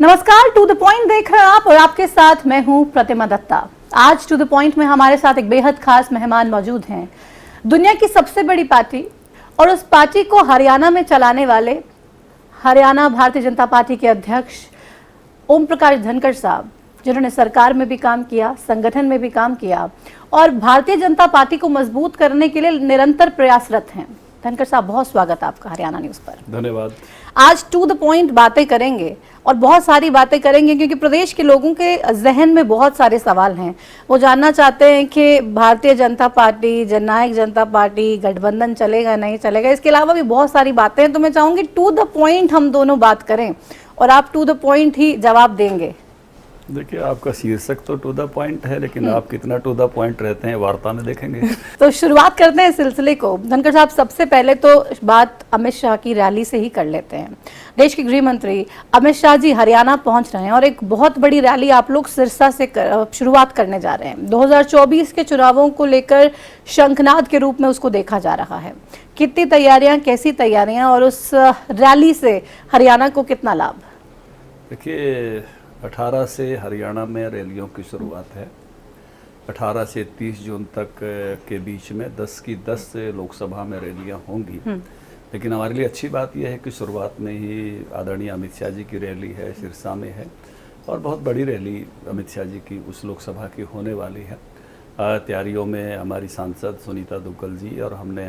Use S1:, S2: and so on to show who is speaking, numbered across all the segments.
S1: नमस्कार, to the point देख रहे हैं आप और आपके साथ मैं हूं प्रतिमा दत्ता। आज टू द पॉइंट में हमारे साथ एक बेहद खास मेहमान मौजूद हैं। दुनिया की सबसे बड़ी पार्टी और उस पार्टी को हरियाणा में चलाने वाले हरियाणा भारतीय जनता पार्टी के अध्यक्ष ओम प्रकाश धनखड़ साहब, जिन्होंने सरकार में भी काम किया, संगठन में भी काम किया और भारतीय जनता पार्टी को मजबूत करने के लिए निरंतर प्रयासरत हैं। धनखड़ साहब, बहुत स्वागत आपका हरियाणा न्यूज पर।
S2: धन्यवाद।
S1: आज टू द पॉइंट बातें करेंगे और बहुत सारी बातें करेंगे क्योंकि प्रदेश के लोगों के जहन में बहुत सारे सवाल हैं। वो जानना चाहते हैं कि भारतीय जनता पार्टी, जननायक जनता पार्टी, गठबंधन चलेगा नहीं चलेगा। इसके अलावा भी बहुत सारी बातें हैं, तो मैं चाहूंगी टू द पॉइंट हम दोनों बात करें और आप टू द पॉइंट ही जवाब देंगे।
S2: देखिए, आपका शीर्षक तो टू द पॉइंट है, लेकिन आप कितना टू द पॉइंट रहते हैं वार्ता में देखेंगे।
S1: तो शुरुआत करते हैं सिलसिले को। धनखड़ साहब, सबसे पहले तो बात अमित शाह की रैली से ही कर लेते हैं। देश के गृह मंत्री अमित शाह जी हरियाणा पहुंच रहे हैं और एक बहुत बड़ी रैली आप लोग सिरसा से शुरुआत करने जा रहे हैं। 2024 के चुनावों को लेकर शंखनाद के रूप में उसको देखा जा रहा है। कितनी तैयारियां, कैसी तैयारियां और उस रैली से हरियाणा को कितना लाभ?
S2: देखिए, 18 से हरियाणा में रैलियों की शुरुआत है। 18 से 30 जून तक के बीच में 10 की 10 लोकसभा में रैलियां होंगी। लेकिन हमारे लिए अच्छी बात यह है कि शुरुआत में ही आदरणीय अमित शाह जी की रैली है, सिरसा में है और बहुत बड़ी रैली अमित शाह जी की उस लोकसभा की होने वाली है। तैयारियों में हमारी सांसद सुनीता दुग्गल जी और हमने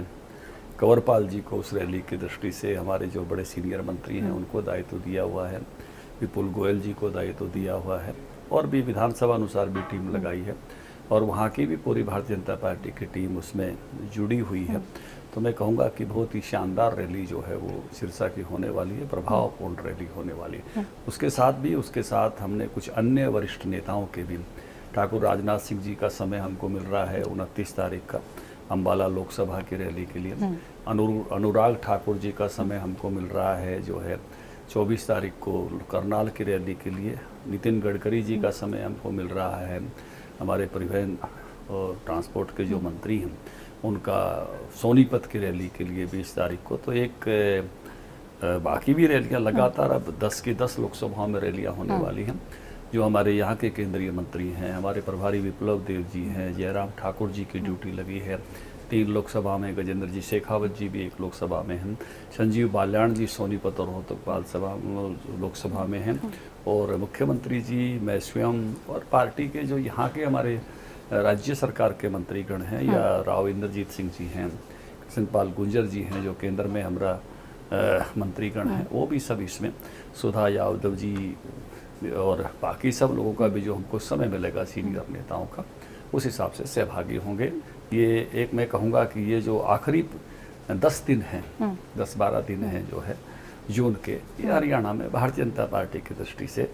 S2: कंवरपाल जी को उस रैली की दृष्टि से हमारे जो बड़े सीनियर मंत्री हैं उनको दायित्व दिया हुआ है। विपुल गोयल जी को दायित्व दिया हुआ है और भी विधानसभा अनुसार भी टीम लगाई है और वहाँ की भी पूरी भारतीय जनता पार्टी की टीम उसमें जुड़ी हुई है। तो मैं कहूँगा कि बहुत ही शानदार रैली जो है वो सिरसा की होने वाली है, प्रभावपूर्ण रैली होने वाली है। उसके साथ हमने कुछ अन्य वरिष्ठ नेताओं के भी, ठाकुर राजनाथ सिंह जी का समय हमको मिल रहा है 29 तारीख का अम्बाला लोकसभा की रैली के लिए। अनुराग ठाकुर जी का समय हमको मिल रहा है जो है 24 तारीख को करनाल की रैली के लिए। नितिन गडकरी जी का समय हमको मिल रहा है, हमारे परिवहन और ट्रांसपोर्ट के जो मंत्री हैं उनका सोनीपत की रैली के लिए 20 तारीख को। तो एक बाकी भी रैलियां लगातार अब 10 की 10 लोकसभाओं में रैलियां होने वाली हैं। जो हमारे यहाँ के केंद्रीय मंत्री हैं, हमारे प्रभारी विप्लव देव जी हैं, जयराम ठाकुर जी की ड्यूटी लगी है 3 लोकसभा में, गजेंद्र जी शेखावत जी भी 1 लोकसभा में हैं, संजीव बाल्याण जी सोनीपत और रोहतक लोकसभा में हैं और मुख्यमंत्री जी, मैं स्वयं और पार्टी के जो यहाँ के हमारे राज्य सरकार के मंत्रीगण हैं या राव इंद्रजीत सिंह जी हैं, कृष्णपाल गुर्जर जी हैं जो केंद्र में हमारा मंत्रीगण हैं, वो भी सब इसमें, सुधा यादव जी और बाकी सब लोगों का भी जो हमको समय मिलेगा सीनियर नेताओं का, उस हिसाब से सहभागी होंगे। ये एक मैं कहूँगा कि ये जो आखिरी 10 दिन हैं, 10-12 दिन हैं जो है जून के, ये हरियाणा में भारतीय जनता पार्टी की दृष्टि से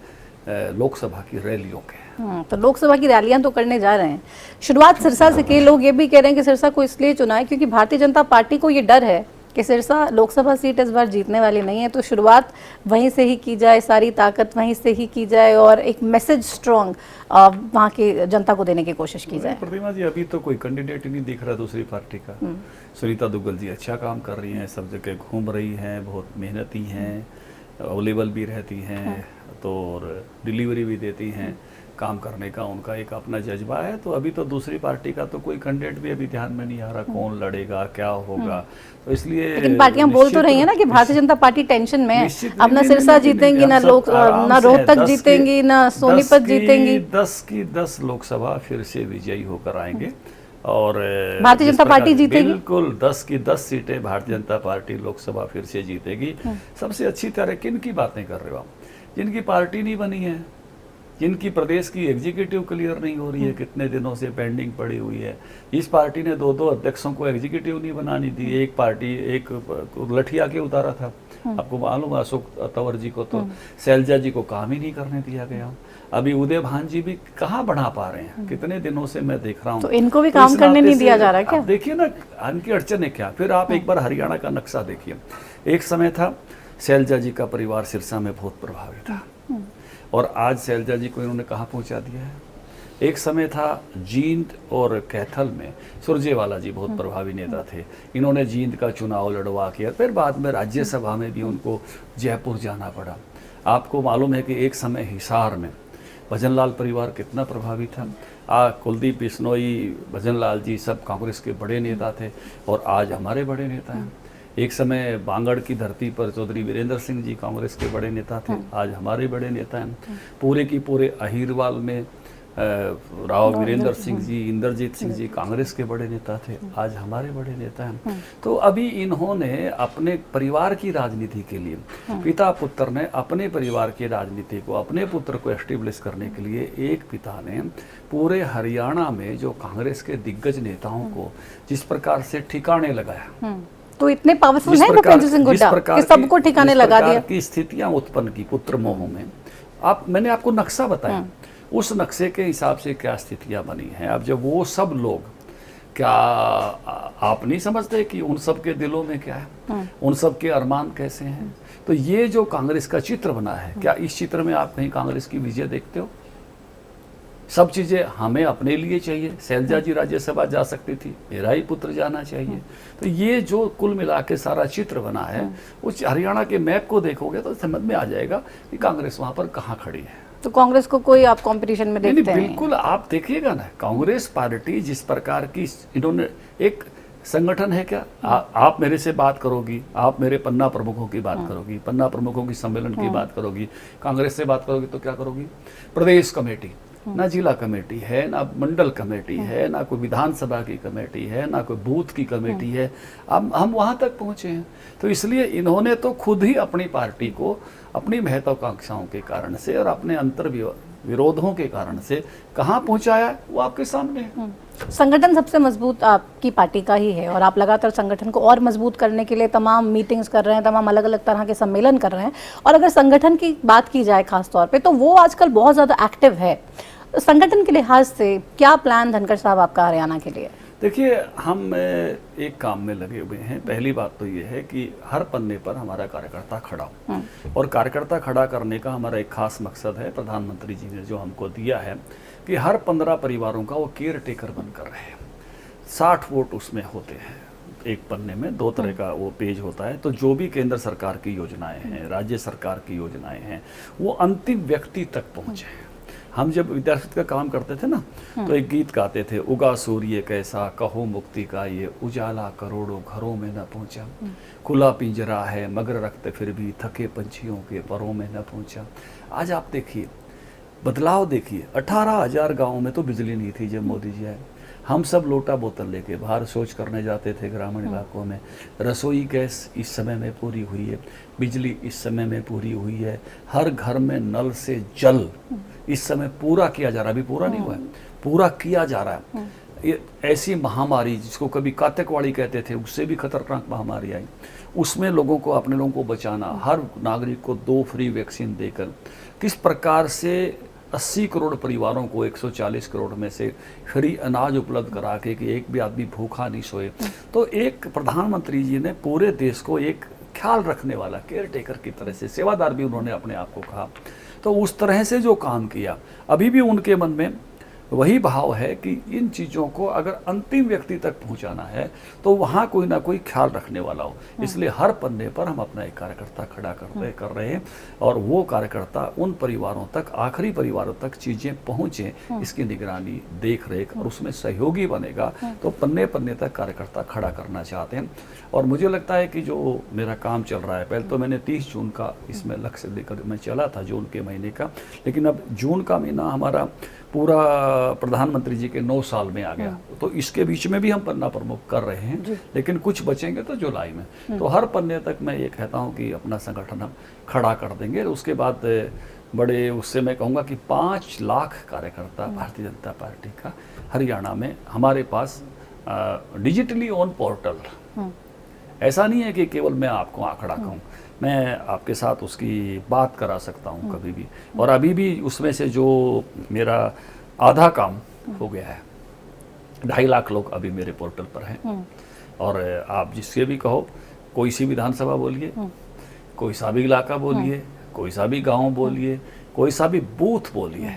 S2: लोकसभा की रैलियों के।
S1: तो लोकसभा की रैलियां तो करने जा रहे हैं। शुरुआत सिरसा से की। लोग ये भी कह रहे हैं कि सिरसा को इसलिए चुना है क्योंकि भारतीय जनता पार्टी को ये डर है कि सिरसा लोकसभा सीट इस बार जीतने वाली नहीं है, तो शुरुआत वहीं से ही की जाए, सारी ताकत वहीं से ही की जाए और एक मैसेज स्ट्रॉन्ग वहाँ की जनता को देने की कोशिश की जाए।
S2: प्रतिमा जी, अभी तो कोई कैंडिडेट ही नहीं दिख रहा दूसरी पार्टी का। सुनीता दुग्गल जी अच्छा काम कर रही हैं, सब जगह घूम रही हैं, बहुत मेहनती हैं, अवेलेबल भी रहती हैं, तो और डिलीवरी भी देती हैं, काम करने का उनका एक अपना जज्बा है। तो अभी तो दूसरी पार्टी का तो कोई कैंडिडेट भी अभी ध्यान में नहीं आ रहा, कौन लड़ेगा, क्या होगा। तो इसलिए
S1: लेकिन पार्टियां बोल तो रही है ना कि भारतीय जनता पार्टी टेंशन में है, अब ना सिरसा जीतेंगी, ना रोहतक जीतेंगी, ना सोनीपत जीतेंगी।
S2: 10 की 10 लोकसभा फिर से विजयी होकर आएंगे और
S1: भारतीय जनता पार्टी जीतेगी।
S2: बिल्कुल 10 की 10 सीटें भारतीय जनता पार्टी लोकसभा फिर से जीतेगी। सबसे अच्छी तरह किन की बातें कर रहे हो आप? जिनकी पार्टी नहीं बनी है, जिनकी प्रदेश की एग्जीक्यूटिव क्लियर नहीं हो रही है, कितने दिनों से पेंडिंग पड़ी हुई है। इस पार्टी ने 2 अध्यक्षों को एग्जीक्यूटिव नहीं बनानी दी। एक पार्टी एक लठिया के उतारा था, आपको मालूम है, अशोक तंवर जी को तो शैलजा जी को काम ही नहीं करने दिया गया। अभी उदय भान जी भी कहाँ बढ़ा पा रहे हैं, कितने दिनों से मैं देख रहा हूँ।
S1: तो इनको भी काम करने नहीं दिया जा रहा क्या?
S2: देखिए ना, इनकी अड़चन है क्या। फिर आप एक बार हरियाणा का नक्शा देखिए। एक समय था शैलजा जी का परिवार सिरसा में बहुत प्रभावी था और आज शैलजा जी को इन्होंने कहाँ पहुँचा दिया है। एक समय था जींद और कैथल में सुरजेवाला जी बहुत प्रभावी नेता थे, इन्होंने जींद का चुनाव लड़वा किया, फिर बाद में राज्यसभा में भी उनको जयपुर जाना पड़ा। आपको मालूम है कि एक समय हिसार में भजनलाल परिवार कितना प्रभावी था। कुलदीप बिश्नोई, भजनलाल जी सब कांग्रेस के बड़े नेता थे और आज हमारे बड़े नेता हैं। एक समय बांगड़ की धरती पर चौधरी वीरेंद्र सिंह जी कांग्रेस के बड़े नेता थे, आज हमारे बड़े नेता हैं। पूरे की पूरे अहिरवाल में राव वीरेंद्र सिंह जी, इंद्रजीत सिंह जी कांग्रेस के बड़े नेता थे, आज हमारे बड़े नेता हैं। तो अभी इन्होंने अपने परिवार की राजनीति के लिए, पिता पुत्र ने अपने परिवार की राजनीति को, अपने पुत्र को एस्टेब्लिश करने के लिए, एक पिता ने पूरे हरियाणा में जो कांग्रेस के दिग्गज नेताओं को जिस प्रकार से ठिकाने लगाया,
S1: तो इतने पावरफुल है भूपेंद्र सिंह हुड्डा कि सबको ठिकाने लगा दिया।
S2: की स्थितियां उत्पन्न की पुत्र मोह में, मैंने आपको नक्शा बताया, उस नक्शे के हिसाब से क्या स्थितियां बनी हैं। अब जब वो सब लोग, क्या आप नहीं समझते कि उन सब के दिलों में क्या है, उन सब के अरमान कैसे हैं? तो ये जो कांग्रेस का चित्र बना है, क्या इस चित्र में आप कहीं कांग्रेस की विजय देखते हो? सब चीजें हमें अपने लिए चाहिए। शैलजा जी राज्यसभा जा सकती थी, मेरा ही पुत्र जाना चाहिए। तो ये जो कुल मिला के सारा चित्र बना है, उस हरियाणा के मैप को देखोगे तो समझ में आ जाएगा कि कांग्रेस वहां पर कहाँ खड़ी है।
S1: तो कांग्रेस को कोई आप कंपटीशन में देखते हैं?
S2: बिल्कुल, आप देखिएगा ना, कांग्रेस पार्टी जिस प्रकार की इन्होंने एक संगठन है, क्या आप मेरे से बात करोगी, आप मेरे पन्ना प्रमुखों की बात करोगी, पन्ना प्रमुखों की सम्मेलन की बात करोगी, कांग्रेस से बात करोगी तो क्या करोगी? प्रदेश कमेटी, ना जिला कमेटी है, ना मंडल कमेटी है, ना कोई विधानसभा की कमेटी है, ना कोई बूथ की कमेटी है। अब हम वहां तक पहुंचे हैं। तो इसलिए इन्होंने तो खुद ही अपनी पार्टी को अपनी महत्वाकांक्षाओं के कारण से और अपने अंतर विरोधों के कारण से कहाँ पहुंचाया, वो आपके सामने है।
S1: संगठन सबसे मजबूत आपकी पार्टी का ही है और आप लगातार संगठन को और मजबूत करने के लिए तमाम मीटिंग्स कर रहे हैं, तमाम अलग अलग तरह के सम्मेलन कर रहे हैं। और अगर संगठन की बात की जाए खास तौर पे, तो वो आजकल बहुत ज़्यादा एक्टिव है। संगठन के लिहाज से क्या प्लान धनखड़ साहब आपका हरियाणा के लिए?
S2: देखिए, हम एक काम में लगे हुए हैं। पहली बात तो ये है कि हर पन्ने पर हमारा कार्यकर्ता खड़ा हो, और कार्यकर्ता खड़ा करने का हमारा एक खास मकसद है, प्रधानमंत्री जी ने जो हमको दिया है कि हर 15 परिवारों का वो केयर टेकर बनकर रहे। 60 वोट उसमें होते हैं। एक पन्ने में 2 तरह का वो पेज होता है। तो जो भी केंद्र सरकार की योजनाएं हैं, राज्य सरकार की योजनाएं हैं, वो अंतिम व्यक्ति तक पहुंचे। हम जब विद्यार्थी का काम करते थे ना, तो एक गीत गाते थे, उगा सूर्य कैसा, कहो मुक्ति का ये उजाला, करोड़ों घरों में न पहुंचा, खुला पिंजरा है मगर रखते फिर भी, थके पंछियों के परों में न पहुंचा। आज आप देखिए, बदलाव देखिए। 18,000 गाँव में तो बिजली नहीं थी जब मोदी जी आए। हम सब लोटा बोतल लेके बाहर शौच करने जाते थे ग्रामीण इलाकों में। रसोई गैस इस समय में पूरी हुई है, बिजली इस समय में पूरी हुई है, हर घर में नल से जल इस समय पूरा किया जा रहा है। अभी पूरा नहीं हुआ है, पूरा किया जा रहा है। ये ऐसी महामारी जिसको कभी कातकवाड़ी कहते थे, उससे भी खतरनाक महामारी आई, उसमें लोगों को, अपने लोगों को बचाना, हर नागरिक को 2 फ्री वैक्सीन देकर, किस प्रकार से 80 करोड़ परिवारों को 140 करोड़ में से फ्री अनाज उपलब्ध करा के कि एक भी आदमी भूखा नहीं सोए। तो एक प्रधानमंत्री जी ने पूरे देश को एक ख्याल रखने वाला, केयर टेकर की तरह से, सेवादार भी उन्होंने अपने आप को कहा। तो उस तरह से जो काम किया, अभी भी उनके मन में वही भाव है कि इन चीज़ों को अगर अंतिम व्यक्ति तक पहुंचाना है तो वहाँ कोई ना कोई ख्याल रखने वाला हो। इसलिए हर पन्ने पर हम अपना एक कार्यकर्ता खड़ा कर रहे हैं, और वो कार्यकर्ता उन परिवारों तक, आखिरी परिवारों तक चीज़ें पहुँचें, इसकी निगरानी, देख रेख और उसमें सहयोगी बनेगा। तो पन्ने पन्ने तक कार्यकर्ता खड़ा करना चाहते हैं। और मुझे लगता है कि जो मेरा काम चल रहा है, पहले तो मैंने 30 जून का इसमें लक्ष्य लेकर मैं चला था, जून के महीने का, लेकिन अब जून का महीना हमारा पूरा प्रधानमंत्री जी के 9 साल में आ गया। तो इसके बीच में भी हम पन्ना प्रमुख कर रहे हैं, लेकिन कुछ बचेंगे तो जुलाई में। तो हर पन्ने तक मैं ये कहता हूँ कि अपना संगठन हम खड़ा कर देंगे। उसके बाद बड़े, उससे मैं कहूँगा कि 5 लाख कार्यकर्ता भारतीय जनता पार्टी का हरियाणा में हमारे पास डिजिटली ऑन पोर्टल। ऐसा नहीं है कि केवल मैं आपको आंकड़ा कहूँ, मैं आपके साथ उसकी बात करा सकता हूँ कभी भी। और अभी भी उसमें से जो मेरा आधा काम हो गया है, 2.5 लाख लोग अभी मेरे पोर्टल पर हैं। और आप जिससे भी कहो, कोई सी विधानसभा बोलिए, कोई सा भी इलाका बोलिए, कोई सा भी गांव बोलिए, कोई सा भी बूथ बोलिए,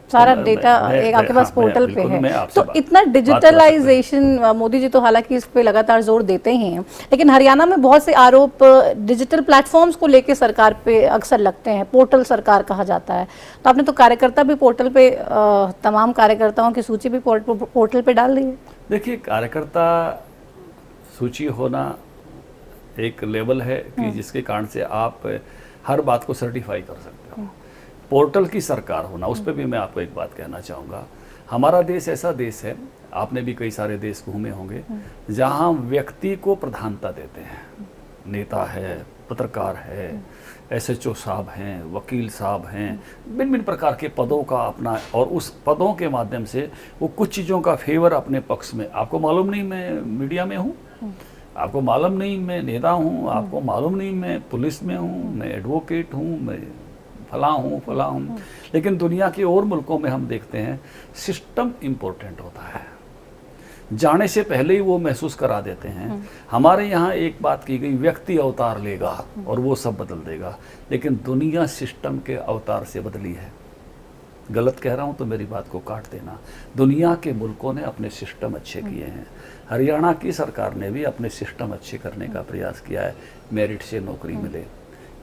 S1: सारा
S2: मैं-
S1: डेटा
S2: मैं-
S1: एक
S2: मैं-
S1: आपके पास
S2: हाँ,
S1: पोर्टल पे
S2: बिल्कुल, मैं
S1: है।
S2: आपसे
S1: तो
S2: बात
S1: इतना
S2: कर सकता
S1: डिजिटलाइजेशन मोदी जी तो हालांकि इस पे लगातार जोर देते ही हैं, लेकिन हरियाणा में बहुत से आरोप डिजिटल प्लेटफॉर्म्स को लेके सरकार पे अक्सर लगते हैं। पोर्टल सरकार कहा जाता है, तो आपने तो कार्यकर्ता भी पोर्टल पे तमाम कार्यकर्ताओं की सूची भी पोर्टल पे डाल दी है।
S2: देखिए, कार्यकर्ता सूची होना एक लेवल है कि जिसके कारण से आप हर बात को सर्टिफाई कर सकते हो। पोर्टल की सरकार होना, उस पर भी मैं आपको एक बात कहना चाहूँगा। हमारा देश ऐसा देश है, आपने भी कई सारे देश घूमे होंगे, जहाँ व्यक्ति को प्रधानता देते हैं। नेता है, पत्रकार है, एसएचओ साहब हैं, वकील साहब हैं, भिन्न भिन्न प्रकार के पदों का अपना, और उस पदों के माध्यम से वो कुछ चीज़ों का फेवर अपने पक्ष में। आपको मालूम नहीं मैं मीडिया में हूँ, आपको मालूम नहीं मैं नेता हूँ, आपको मालूम नहीं मैं पुलिस में हूँ, मैं एडवोकेट हूँ, मैं फला हूँ। लेकिन दुनिया के और मुल्कों में हम देखते हैं सिस्टम इम्पोर्टेंट होता है, जाने से पहले ही वो महसूस करा देते हैं। हमारे यहाँ एक बात की गई, व्यक्ति अवतार लेगा और वो सब बदल देगा, लेकिन दुनिया सिस्टम के अवतार से बदली है। गलत कह रहा हूँ तो मेरी बात को काट देना। दुनिया के मुल्कों ने अपने सिस्टम अच्छे किए हैं, हरियाणा की सरकार ने भी अपने सिस्टम अच्छे करने का प्रयास किया है। मेरिट से नौकरी मिले,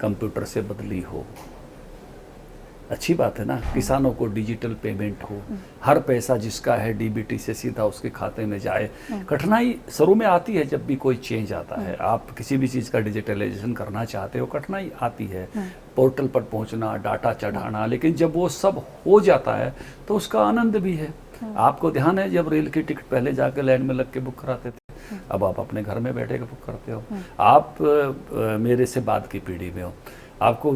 S2: कंप्यूटर से बदली हो, अच्छी बात है ना। किसानों को डिजिटल पेमेंट हो, हर पैसा जिसका है डीबीटी से सीधा उसके खाते में जाए। कठिनाई शुरू में आती है, जब भी कोई चेंज आता है, आप किसी भी चीज़ का डिजिटलाइजेशन करना चाहते हो, कठिनाई आती है, पोर्टल पर पहुंचना, डाटा चढ़ाना, लेकिन जब वो सब हो जाता है तो उसका आनंद भी है। आपको ध्यान है, जब रेल की टिकट पहले जाके लाइन में लग के बुक कराते थे, अब आप अपने घर में बैठे के बुक करते हो। आप मेरे से बाद की पीढ़ी में हो, आपको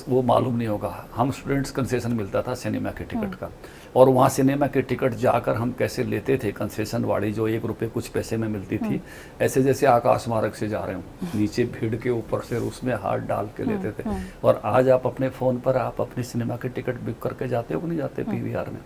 S2: वो मालूम नहीं होगा। हम स्टूडेंट्स कंसेशन मिलता था सिनेमा के टिकट का, और वहाँ सिनेमा के टिकट जाकर हम कैसे लेते थे, कंसेशन वाली जो 1 रुपये कुछ पैसे में मिलती थी, ऐसे जैसे आकाश मार्ग से जा रहे हो, नीचे भीड़ के ऊपर से उसमें हाथ डाल के लेते थे। और आज आप अपने फ़ोन पर आप अपनी सिनेमा की टिकट बुक करके जाते हो कि नहीं जाते पीवीआर में?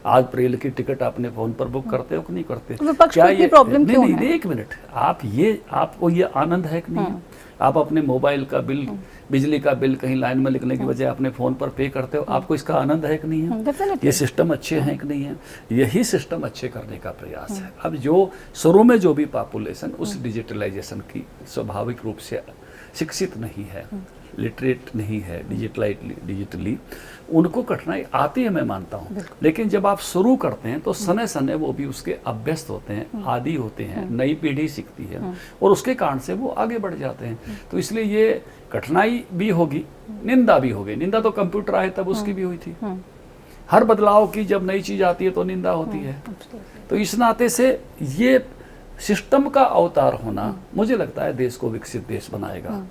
S2: आज रेल की टिकट अपने फ़ोन पर बुक करते हो कि नहीं करते?
S1: विपक्ष को इतनी प्रॉब्लम क्यों है?
S2: नहीं, एक मिनट, आपको ये आनंद है कि नहीं? आप अपने मोबाइल का बिल, बिजली का बिल कहीं लाइन में लिखने की बजाय अपने फ़ोन पर पे करते हो, आपको इसका आनंद है कि नहीं है? ये सिस्टम अच्छे हैं कि नहीं है? यही सिस्टम अच्छे करने का प्रयास है। अब जो शुरू में जो भी पॉपुलेशन उस डिजिटलाइजेशन की स्वाभाविक रूप से शिक्षित नहीं है, लिटरेट नहीं है डिजिटली, उनको कठिनाई आती है, मैं मानता हूँ। लेकिन जब आप शुरू करते हैं तो सने सने वो भी उसके अभ्यस्त होते हैं, आदी होते हैं, नई पीढ़ी सीखती है, और उसके कारण से वो आगे बढ़ जाते हैं। तो इसलिए ये कठिनाई भी होगी, निंदा भी होगी। निंदा तो कंप्यूटर आए तब उसकी भी हुई थी। हर बदलाव की जब नई चीज़ आती है तो निंदा होती है। तो इस नाते से ये सिस्टम का अवतार होना, मुझे लगता है देश को विकसित देश बनाएगा।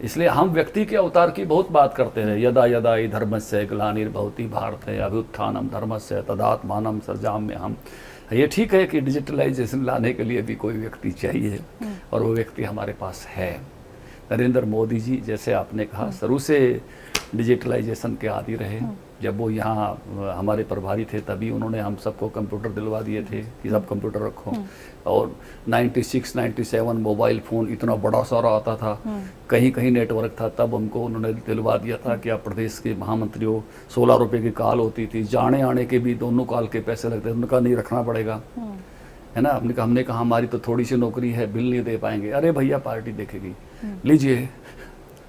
S2: इसलिए हम व्यक्ति के अवतार की बहुत बात करते हैं। यदा यदा हि धर्मस्य ग्लानिर्भवति भारते अभ्युत्थानम धर्मस्य तदात्मानं सृजाम्यहम्। ये ठीक है कि डिजिटलाइजेशन लाने के लिए भी कोई व्यक्ति चाहिए, और वो व्यक्ति हमारे पास है। नरेंद्र मोदी जी, जैसे आपने कहा, शुरू से डिजिटलाइजेशन के आदी रहे। जब वो यहाँ हमारे प्रभारी थे तभी उन्होंने हम सबको कंप्यूटर दिलवा दिए थे कि सब कंप्यूटर रखो। और 96-97 मोबाइल फ़ोन इतना बड़ा सारा आता था, कहीं कहीं नेटवर्क था, तब हमको उन्होंने दिलवा दिया था कि आप प्रदेश के महामंत्री हो। 16 रुपये की कॉल होती थी, जाने आने के भी दोनों कॉल के पैसे लगते थे। उनका नहीं रखना पड़ेगा, है ना। हमने कहा हमारी तो थोड़ी सी नौकरी है, बिल नहीं दे पाएंगे। अरे भैया पार्टी देखेगी, लीजिए।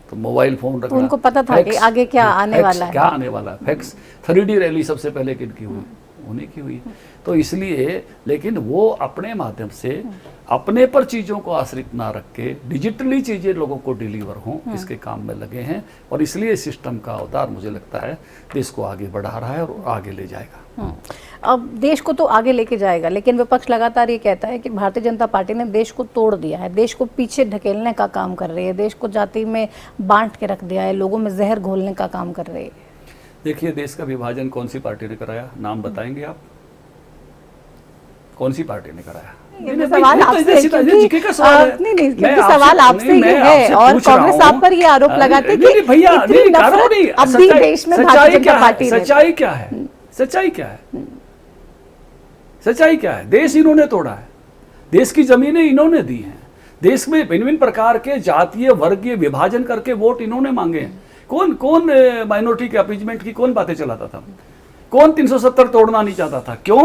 S2: तो मोबाइल फोन रखना,
S1: तो उनको पता था कि आगे क्या आने वाला है,
S2: क्या आने वाला है। फैक्स 3D रैली सबसे पहले किनकी हुई? उन्हीं की हुई। तो इसलिए, लेकिन वो अपने माध्यम से अपने पर चीज़ों को आश्रित ना रख के डिजिटली चीज़ें लोगों को डिलीवर हों, इसके काम में लगे हैं। और इसलिए सिस्टम का अवतार मुझे लगता है देश को आगे बढ़ा रहा है और आगे ले जाएगा।
S1: अब देश को तो आगे लेके जाएगा, लेकिन विपक्ष लगातार ये कहता है कि भारतीय जनता पार्टी ने देश को तोड़ दिया है, देश को पीछे ढकेलने का काम कर रही है, देश को जाति में बांट के रख दिया है, लोगों में जहर घोलने का काम कर रही है।
S2: देखिए, देश का विभाजन कौन सी पार्टी ने कराया? नाम बताएंगे आप? कौन सी पार्टी ने कराया?
S1: सवाल आपसे, क्योंकि सवाल आपसे ही है, और कांग्रेस आप पर ये आरोप लगाते हैं कि
S2: भैया
S1: अब भी देश में भारतीय जनता पार्टी।
S2: सच्चाई क्या है? सच्चाई क्या है? सच्चाई क्या है? देश इन्होंने तोड़ा है, देश की जमीनें इन्होंने दी हैं, देश में भिन्न भिन्न प्रकार के जातीय वर्गीय विभाजन करके वोट इन्होंने मांगे हैं। कौन माइनॉरिटी के अपीजमेंट की कौन बातें चलाता था? कौन 370 तोड़ना नहीं चाहता था? क्यों?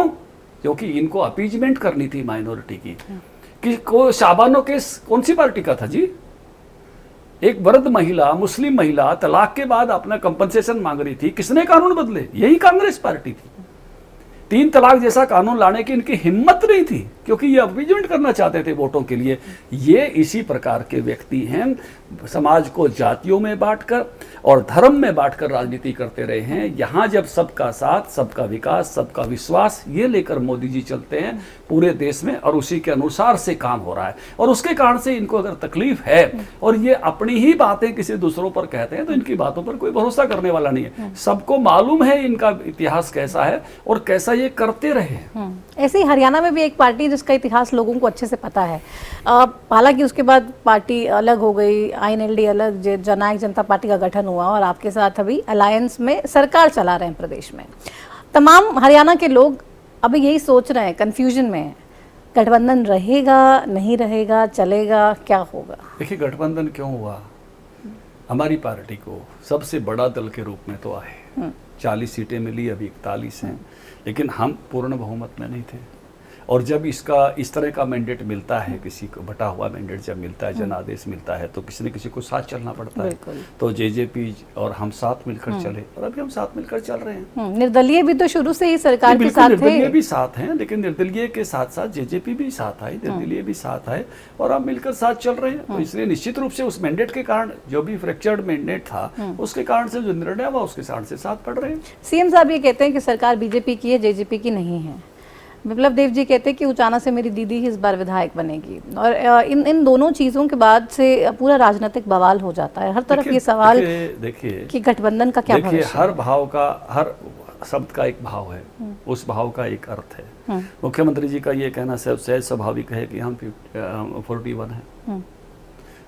S2: क्योंकि इनको अपीजमेंट करनी थी माइनॉरिटी की। कि को शाबानो केस कौन सी पार्टी का था जी? एक वृद्ध महिला, मुस्लिम महिला तलाक के बाद अपना कंपनसेशन मांग रही थी। किसने कानून बदले? यही कांग्रेस पार्टी थी। 3 तलाक जैसा कानून लाने की इनकी हिम्मत नहीं थी, क्योंकि ये अपीजमेंट करना चाहते थे वोटों के लिए। ये इसी प्रकार के व्यक्ति हैं, समाज को जातियों में बांटकर और धर्म में बांटकर राजनीति करते रहे हैं। यहाँ जब सबका साथ, सबका विकास, सबका विश्वास, ये लेकर मोदी जी चलते हैं पूरे देश में, और उसी के अनुसार से काम हो रहा है। और उसके कारण से इनको अगर तकलीफ है और ये अपनी ही बातें किसी दूसरों पर कहते हैं, तो इनकी बातों पर कोई भरोसा करने वाला नहीं है। सबको मालूम है इनका इतिहास कैसा है और कैसा ये करते रहे।
S1: ऐसे ही हरियाणा में भी एक पार्टी जिसका इतिहास लोगों को अच्छे से पता है। हालांकि उसके बाद पार्टी अलग हो गई, INLD अलग, जननायक जनता पार्टी का गठन हुआ और आपके साथ अभी अलायंस में सरकार चला रहे हैं प्रदेश में। तमाम हरियाणा के लोग अभी यही सोच रहे हैं, कंफ्यूजन में है, गठबंधन रहेगा, नहीं रहेगा, चलेगा, क्या होगा?
S2: देखिए, गठबंधन क्यों हुआ? हमारी पार्टी को सबसे बड़ा दल के रूप में तो आए, 40 सीटें मिली, अभी 41 हैं, लेकिन हम पूर्ण बहुमत में नहीं थे। और जब इसका इस तरह का मैंडेट मिलता है, किसी को बटा हुआ मैंडेट जब मिलता है, जनादेश मिलता है, तो किसी न किसी को साथ चलना पड़ता है। तो जेजेपी और हम साथ मिलकर चले, और अभी हम साथ मिलकर चल रहे हैं।
S1: निर्दलीय भी तो शुरू से ही सरकार के साथ थे।
S2: निर्दलीय भी साथ हैं, लेकिन निर्दलीय के साथ साथ जेजेपी भी साथ आई, निर्दलीय भी साथ आए, और हम मिलकर साथ चल रहे हैं। तो इसलिए निश्चित रूप से उस मैंडेट के कारण, जो भी फ्रैक्चर्ड मैंडेट था, उसके कारण से जो निर्णय हुआ, उसके कारण से साथ पड़ रहे हैं।
S1: सीएम साहब ये कहते हैं कि सरकार बीजेपी की है, जेजेपी की नहीं है। विप्लव देव जी कहते हैं कि उचाना से मेरी दीदी ही इस बार विधायक बनेगी। और इन दोनों चीज़ों के बाद से पूरा राजनीतिक बवाल हो जाता है। हर तरफ ये सवाल
S2: देखिए
S1: कि गठबंधन का क्या भविष्य है।
S2: हर भाव का, हर शब्द का एक भाव है, उस भाव का एक अर्थ है। मुख्यमंत्री जी का ये कहना सहज स्वाभाविक है कि हम 41 हैं,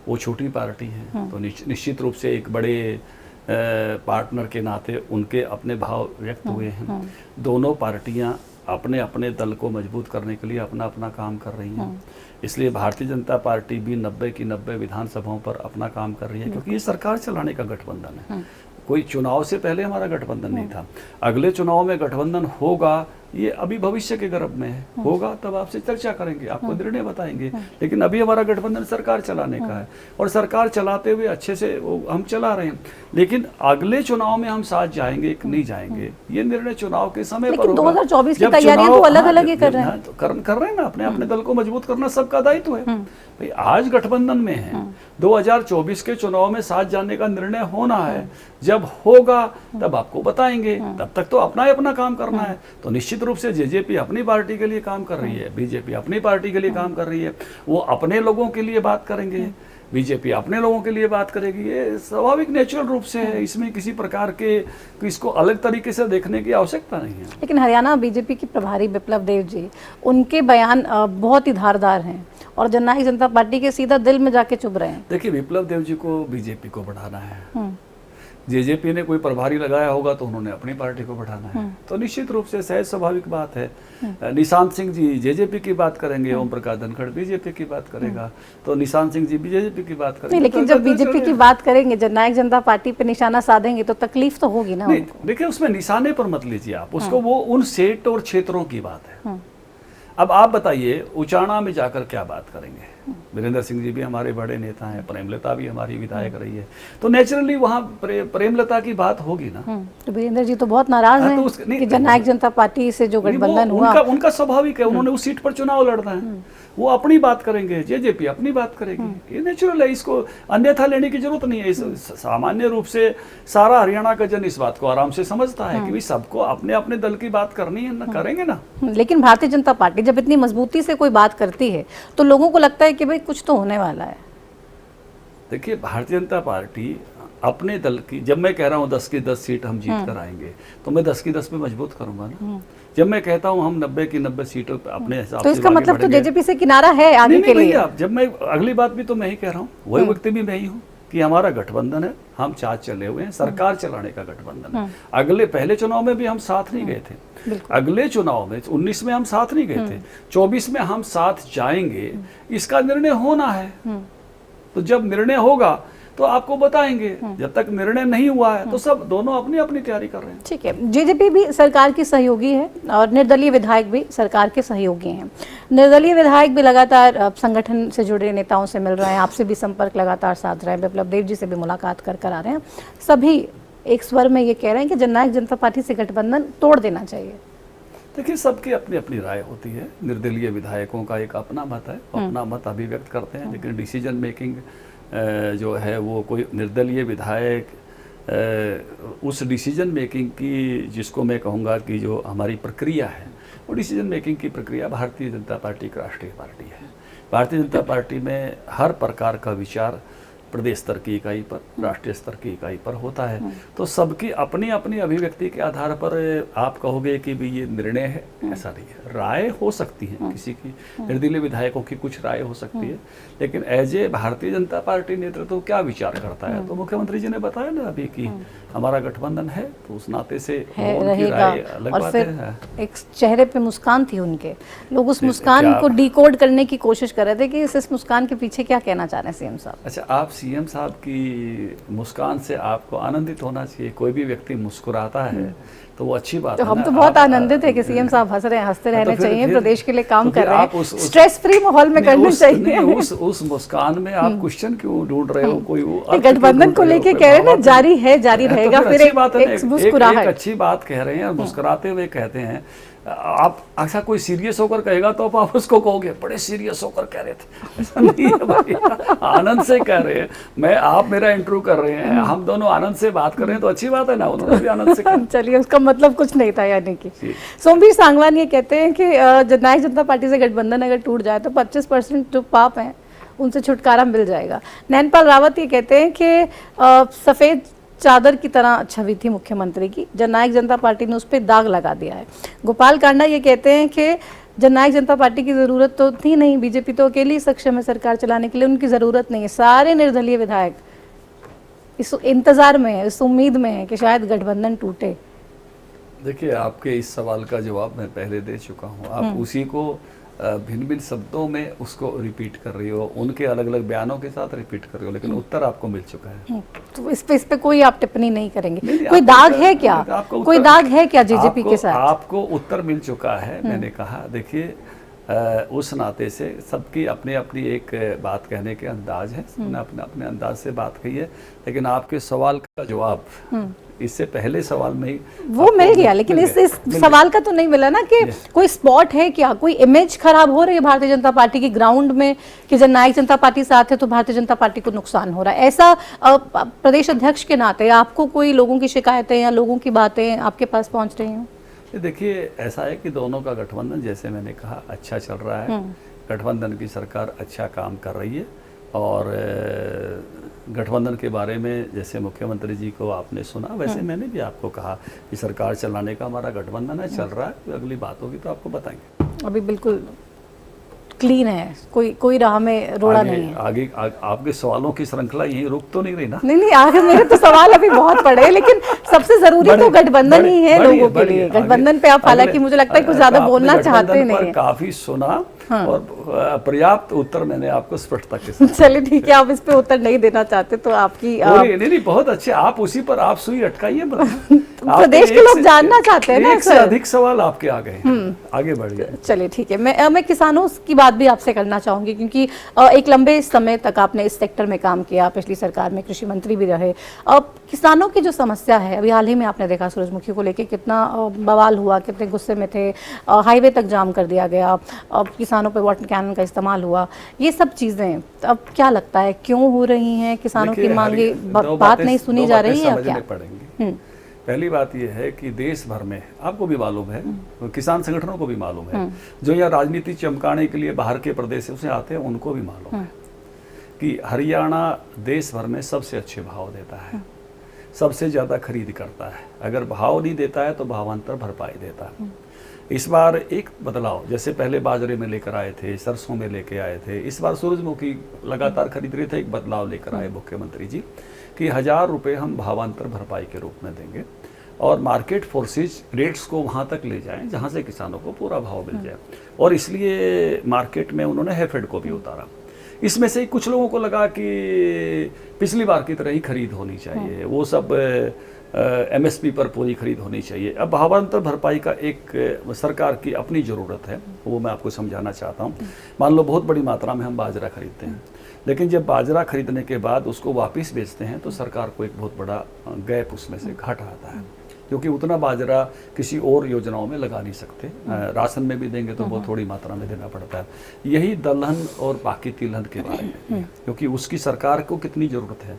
S2: वो छोटी पार्टी है, तो निश्चित रूप से एक बड़े पार्टनर के नाते उनके अपने भाव व्यक्त हुए हैं। दोनों पार्टियां अपने अपने दल को मजबूत करने के लिए अपना अपना काम कर रही हैं। इसलिए भारतीय जनता पार्टी भी 90 की 90 विधानसभाओं पर अपना काम कर रही है, क्योंकि ये सरकार चलाने का गठबंधन है। कोई चुनाव से पहले हमारा गठबंधन नहीं था। अगले चुनाव में गठबंधन होगा, ये अभी भविष्य के गर्भ में है। होगा तब आपसे चर्चा करेंगे, आपको निर्णय बताएंगे, लेकिन अभी हमारा गठबंधन सरकार चलाने का है, और सरकार चलाते हुए अच्छे से हम चला रहे हैं। लेकिन अगले चुनाव में हम साथ जाएंगे कि नहीं जाएंगे, ये निर्णय चुनाव के समय पर होगा।
S1: 2024 की तैयारियां तो अलग अलग ही कर रहे हैं।
S2: तो कर रहे हैं ना, अपने अपने दल को मजबूत करना सबका दायित्व है। भाई आज गठबंधन में है, 2024 के चुनाव में साथ जाने का निर्णय होना है। जब होगा तब आपको बताएंगे, तब तक तो अपना ही अपना काम करना है। तो निश्चित रूप से जेजेपी अपनी पार्टी के लिए काम कर रही है, बीजेपी अपनी पार्टी के लिए काम कर रही है। वो अपने लोगों के लिए बात करेंगे, बीजेपी अपने लोगों के लिए बात करेगी। ये स्वाभाविक नेचुरल रूप से है, इसमें किसी प्रकार के इसको अलग तरीके से देखने की आवश्यकता नहीं है।
S1: लेकिन हरियाणा बीजेपी की प्रभारी विप्लव देव जी, उनके बयान बहुत ही धारदार हैं और जननायक जनता पार्टी के सीधा दिल में जाके चुभ रहे हैं।
S2: देखिए, विप्लव देव जी को बीजेपी को बढ़ाना है। जेजेपी ने कोई प्रभारी लगाया होगा तो उन्होंने अपनी पार्टी को बढ़ाना है, तो निश्चित रूप से सहज स्वाभाविक बात है। निशांत सिंह जी जेजेपी की बात करेंगे, ओम प्रकाश धनखड़ बीजेपी की बात करेगा, तो निशांत सिंह जी बीजेपी की बात करेंगे।
S1: लेकिन जब बीजेपी की बात करेंगे, जननायक जनता पार्टी पे निशाना साधेंगे, तो तकलीफ तो होगी ना।
S2: देखिए, उसमें निशाने पर मत लीजिए आप उसको, वो उन सेट और क्षेत्रों की बात है। अब आप बताइए, उचाना में जाकर क्या बात करेंगे? वीरेंद्र सिंह जी भी हमारे बड़े नेता हैं, प्रेमलता भी हमारी विधायक रही है, तो नेचुरली वहाँ प्रेमलता की बात होगी ना।
S1: तो वीरेंद्र जी तो बहुत नाराज हैं कि जननायक जनता पार्टी से जो गठबंधन हुआ,
S2: उनका स्वाभाविक है, उन्होंने उस सीट पर चुनाव लड़ना है, वो अपनी बात करेंगे, जेजेपी अपनी बात करेगी। ये नेचुरल है, इसको अन्यथा लेने की जरूरत नहीं है। सामान्य रूप से सारा हरियाणा का जन इस बात को आराम से समझता है कि भाई सबको अपने अपने दल की बात करनी है ना, करेंगे ना।
S1: लेकिन भारतीय जनता पार्टी जब इतनी मजबूती से कोई बात करती है तो लोगों को लगता है कि भाई कुछ तो होने वाला है।
S2: देखिए, भारतीय जनता पार्टी अपने दल की, जब मैं कह रहा हूँ 10 की 10 सीट हम जीत कर आएंगे, तो मैं 10 की 10 पे मजबूत करूंगा ना। जब मैं कहता हूँ हम 90 की 90 सीटों पे अपने हिसाब से,
S1: तो इसका मतलब तो जेजेपी से किनारा है आगे के लिए।
S2: जब मैं अगली बात भी तो मैं ही कह रहा हूँ, वही व्यक्ति भी मैं ही हूँ कि हमारा गठबंधन है, हम साथ चले हुए हैं, सरकार चलाने का गठबंधन है। पहले चुनाव में भी हम साथ नहीं गए थे, अगले चुनाव में 19 में हम साथ नहीं गए थे, 24 में हम साथ जाएंगे, इसका निर्णय होना है। तो जब निर्णय होगा तो आपको बताएंगे। जब तक निर्णय नहीं हुआ है तो सब दोनों अपनी अपनी तैयारी कर रहे हैं।
S1: ठीक है, जेजेपी भी सरकार की सहयोगी है और निर्दलीय विधायक भी सरकार के सहयोगी हैं। निर्दलीय विधायक भी लगातार संगठन से जुड़े नेताओं से मिल रहे हैं, आपसे भी संपर्क लगातार साध रहे हैं, बिप्लब देब जी से भी मुलाकात कर आ रहे हैं। सभी एक स्वर में ये कह रहे हैं कि जननायक जनता पार्टी से गठबंधन तोड़ देना चाहिए।
S2: देखिए, सबकी अपनी अपनी राय होती है। निर्दलीय विधायकों का एक अपना मत है, अपना मत अभिव्यक्त करते हैं, लेकिन डिसीजन मेकिंग जो है वो कोई निर्दलीय विधायक उस डिसीजन मेकिंग की, जिसको मैं कहूँगा कि जो हमारी प्रक्रिया है, वो डिसीजन मेकिंग की प्रक्रिया भारतीय जनता पार्टी एक राष्ट्रीय पार्टी है। भारतीय जनता पार्टी में हर प्रकार का विचार प्रदेश स्तर की इकाई पर, राष्ट्रीय स्तर की इकाई पर होता है। तो सबकी अपनी अपनी अभिव्यक्ति के आधार पर आप कहोगे कि भी ये निर्णय है, ऐसा नहीं है। राय हो सकती है किसी की, निर्दलीय विधायकों की कुछ राय हो सकती है, लेकिन as a Bharatiya Janata party नेतृत्व क्या विचार करता है, तो मुख्यमंत्री जी ने बताया ना अभी कि हमारा गठबंधन है, तो उस नाते से उनकी राय अलग
S1: और
S2: बात
S1: फिर
S2: है।
S1: एक चेहरे पे मुस्कान थी उनके, लोग उस मुस्कान को डिकोड करने की कोशिश कर रहे थे कि इस मुस्कान के पीछे क्या कहना चाह रहे हैं सीएम साहब।
S2: अच्छा, आप सीएम साहब की मुस्कान से आपको आनंदित होना चाहिए। कोई भी व्यक्ति मुस्कुराता है तो वो अच्छी बात
S1: तो
S2: है
S1: हम
S2: ना।
S1: तो बहुत आनंदित है कि सीएम साहब हंस रहे हैं, हंसते रहने
S2: तो फिर-
S1: चाहिए,
S2: फिर-
S1: प्रदेश के लिए काम
S2: तो
S1: कर
S2: फिर
S1: रहे
S2: आप
S1: हैं,
S2: उस-
S1: स्ट्रेस फ्री माहौल में करना चाहिए।
S2: नहीं, उस मुस्कान में आप क्वेश्चन क्यों ढूंढ रहे हो, कोई वो अर्थ क्यों
S1: गठबंधन
S2: ढूंढ
S1: को
S2: रहे हो?
S1: लेके
S2: कोई
S1: कह रहे हैं ना,
S2: भावार्थ
S1: जारी है, जारी
S2: तो
S1: रहेगा, फिर
S2: अच्छी
S1: एक
S2: बात है ना,
S1: मुस्कुराहट।
S2: एक अच्छी बात कह रहे हैं और मुस्कुराते हुए कहते हैं। आप ऐसा कोई सीरियस होकर कहेगा तो आप उसको कहोगे बड़े सीरियस होकर कह रहे थे, ऐसा नहीं है भाई, आनंद से कह रहे हैं। आप मेरा इंटरव्यू कर रहे हैं, हम दोनों आनंद से बात कर रहे हैं, तो अच्छी बात है ना, उन्होंने भी आनंद से कहा।
S1: चलिए, उसका मतलब कुछ नहीं था यानी कि। सोमवीर सांगवान ये कहते हैं कि जननायक जनता पार्टी से गठबंधन अगर टूट जाए तो 25% जो पाप हैं उनसे छुटकारा मिल जाएगा। नैनपाल रावत ये कहते हैं कि सफ़ेद चादर की तरह छवि थी मुख्यमंत्री की, जननायक जनता पार्टी ने उस पर दाग लगा दिया है। गोपाल कांडा ये कहते हैं कि जननायक जनता पार्टी की ज़रूरत तो थी नहीं, बीजेपी तो अकेली सक्षम है सरकार चलाने के लिए, उनकी ज़रूरत नहीं है। सारे निर्दलीय विधायक इस इंतज़ार में है, इस उम्मीद में है कि शायद गठबंधन टूटे।
S2: देखिए, आपके इस सवाल का जवाब मैं पहले दे चुका हूँ। आप उसी को भिन्न भिन्न शब्दों में उसको रिपीट कर रही हो, उनके अलग अलग बयानों के साथ रिपीट कर रही हो, लेकिन उत्तर आपको मिल चुका है।
S1: तो इस पे कोई आप टिप्पणी नहीं करेंगे?
S2: नहीं,
S1: कोई
S2: आपको
S1: दाग
S2: उत्तर-
S1: है क्या?
S2: आपको
S1: कोई
S2: उत्तर-
S1: दाग है क्या जेजेपी के साथ?
S2: आपको उत्तर मिल चुका है। मैंने कहा, देखिए, उस नाते से सबकी अपनी अपनी एक बात कहने के अंदाज है, सबने अपने अपने अंदाज से बात कही है, लेकिन आपके सवाल का जवाब इससे पहले सवाल में ही
S1: वो मिल गया, लेकिन इस सवाल का तो नहीं मिला ना कि कोई स्पॉट है क्या, कोई इमेज खराब हो रही है भारतीय जनता पार्टी की ग्राउंड में कि जननायक जनता पार्टी साथ है तो भारतीय जनता पार्टी को नुकसान हो रहा है, ऐसा प्रदेश अध्यक्ष के नाते आपको कोई लोगों की शिकायतें या लोगों की बातें आपके पास पहुंच रही हैं?
S2: देखिए, ऐसा है कि दोनों का गठबंधन, जैसे मैंने कहा, अच्छा चल रहा है। गठबंधन की सरकार अच्छा काम कर रही है, और गठबंधन के बारे में जैसे मुख्यमंत्री जी को आपने सुना, वैसे मैंने भी आपको कहा कि सरकार चलाने का हमारा गठबंधन है, चल रहा है। अगली बात होगी तो आपको बताएंगे।
S1: अभी बिल्कुल क्लीन है, कोई राह में रोड़ा नहीं है।
S2: आगे आपके सवालों की श्रृंखला यहीं रुक तो नहीं रही ना?
S1: नहीं, आगे मेरे तो सवाल अभी बहुत पड़े हैं, लेकिन सबसे जरूरी तो गठबंधन ही है लोगों के लिए। गठबंधन पे आप, हालांकि मुझे लगता है कुछ ज्यादा बोलना चाहते नहीं है।
S2: काफी सुना और पर्याप्त उत्तर मैंने आपको स्पष्टता के साथ।
S1: चलिए ठीक है, आप इस पे उत्तर नहीं देना चाहते तो आपकी
S2: नहीं, बहुत अच्छे, आप उसी पर आप सुई अटकाइए।
S1: प्रदेश के लोग जानना चाहते हैं ना,
S2: एक से अधिक सवाल आपके आ गए, आगे बढ़िए।
S1: चलिए ठीक है, मैं किसानों की बात भी आपसे करना चाहूंगी, क्योंकि एक लंबे समय तक आपने इस सेक्टर में काम किया, पिछली सरकार में कृषि मंत्री भी रहे। किसानों की जो समस्या है, अभी हाल ही में आपने देखा सूरजमुखी को लेके कितना बवाल हुआ, कितने गुस्से में थे, हाईवे तक जाम कर दिया गया, किसानों पे वाटर कैनन का इस्तेमाल हुआ, ये सब चीजें अब क्या लगता है क्यों हो रही हैं? किसानों की मांगे, बात नहीं सुनी जा रही है क्या?
S2: पहली बात यह है कि देश भर में, आपको भी मालूम है, किसान संगठनों को भी मालूम है, जो यहाँ राजनीति चमकाने के लिए बाहर के प्रदेशों से आते हैं, उनको भी मालूम है कि हरियाणा देश भर में सबसे अच्छे भाव देता है, सबसे ज़्यादा खरीद करता है। अगर भाव नहीं देता है तो भावांतर भरपाई देता है। इस बार एक बदलाव, जैसे पहले बाजरे में लेकर आए थे, सरसों में लेके आए थे, इस बार सूरजमुखी लगातार खरीद रहे थे, एक बदलाव लेकर आए मुख्यमंत्री जी कि 1000 रुपये हम भावांतर भरपाई के रूप में देंगे और मार्केट फोर्सेज रेट्स को वहाँ तक ले जाएं जहाँ से किसानों को पूरा भाव मिल जाए। और इसलिए मार्केट में उन्होंने हेफेड को भी उतारा। इसमें से कुछ लोगों को लगा कि पिछली बार की तरह ही खरीद होनी चाहिए, वो सब एमएसपी पर पूरी खरीद होनी चाहिए। अब भावांतर भरपाई का एक सरकार की अपनी ज़रूरत है, वो मैं आपको समझाना चाहता हूँ। मान लो बहुत बड़ी मात्रा में हम बाजरा खरीदते हैं, लेकिन जब बाजरा खरीदने के बाद उसको वापस बेचते हैं तो सरकार को एक बहुत बड़ा गैप उसमें से घाटा आता है, क्योंकि उतना बाजरा किसी और योजनाओं में लगा नहीं सकते। राशन में भी देंगे तो बहुत थोड़ी मात्रा में देना पड़ता है। यही दलहन और बाकी तिलहन के बारे में, क्योंकि उसकी सरकार को कितनी ज़रूरत है।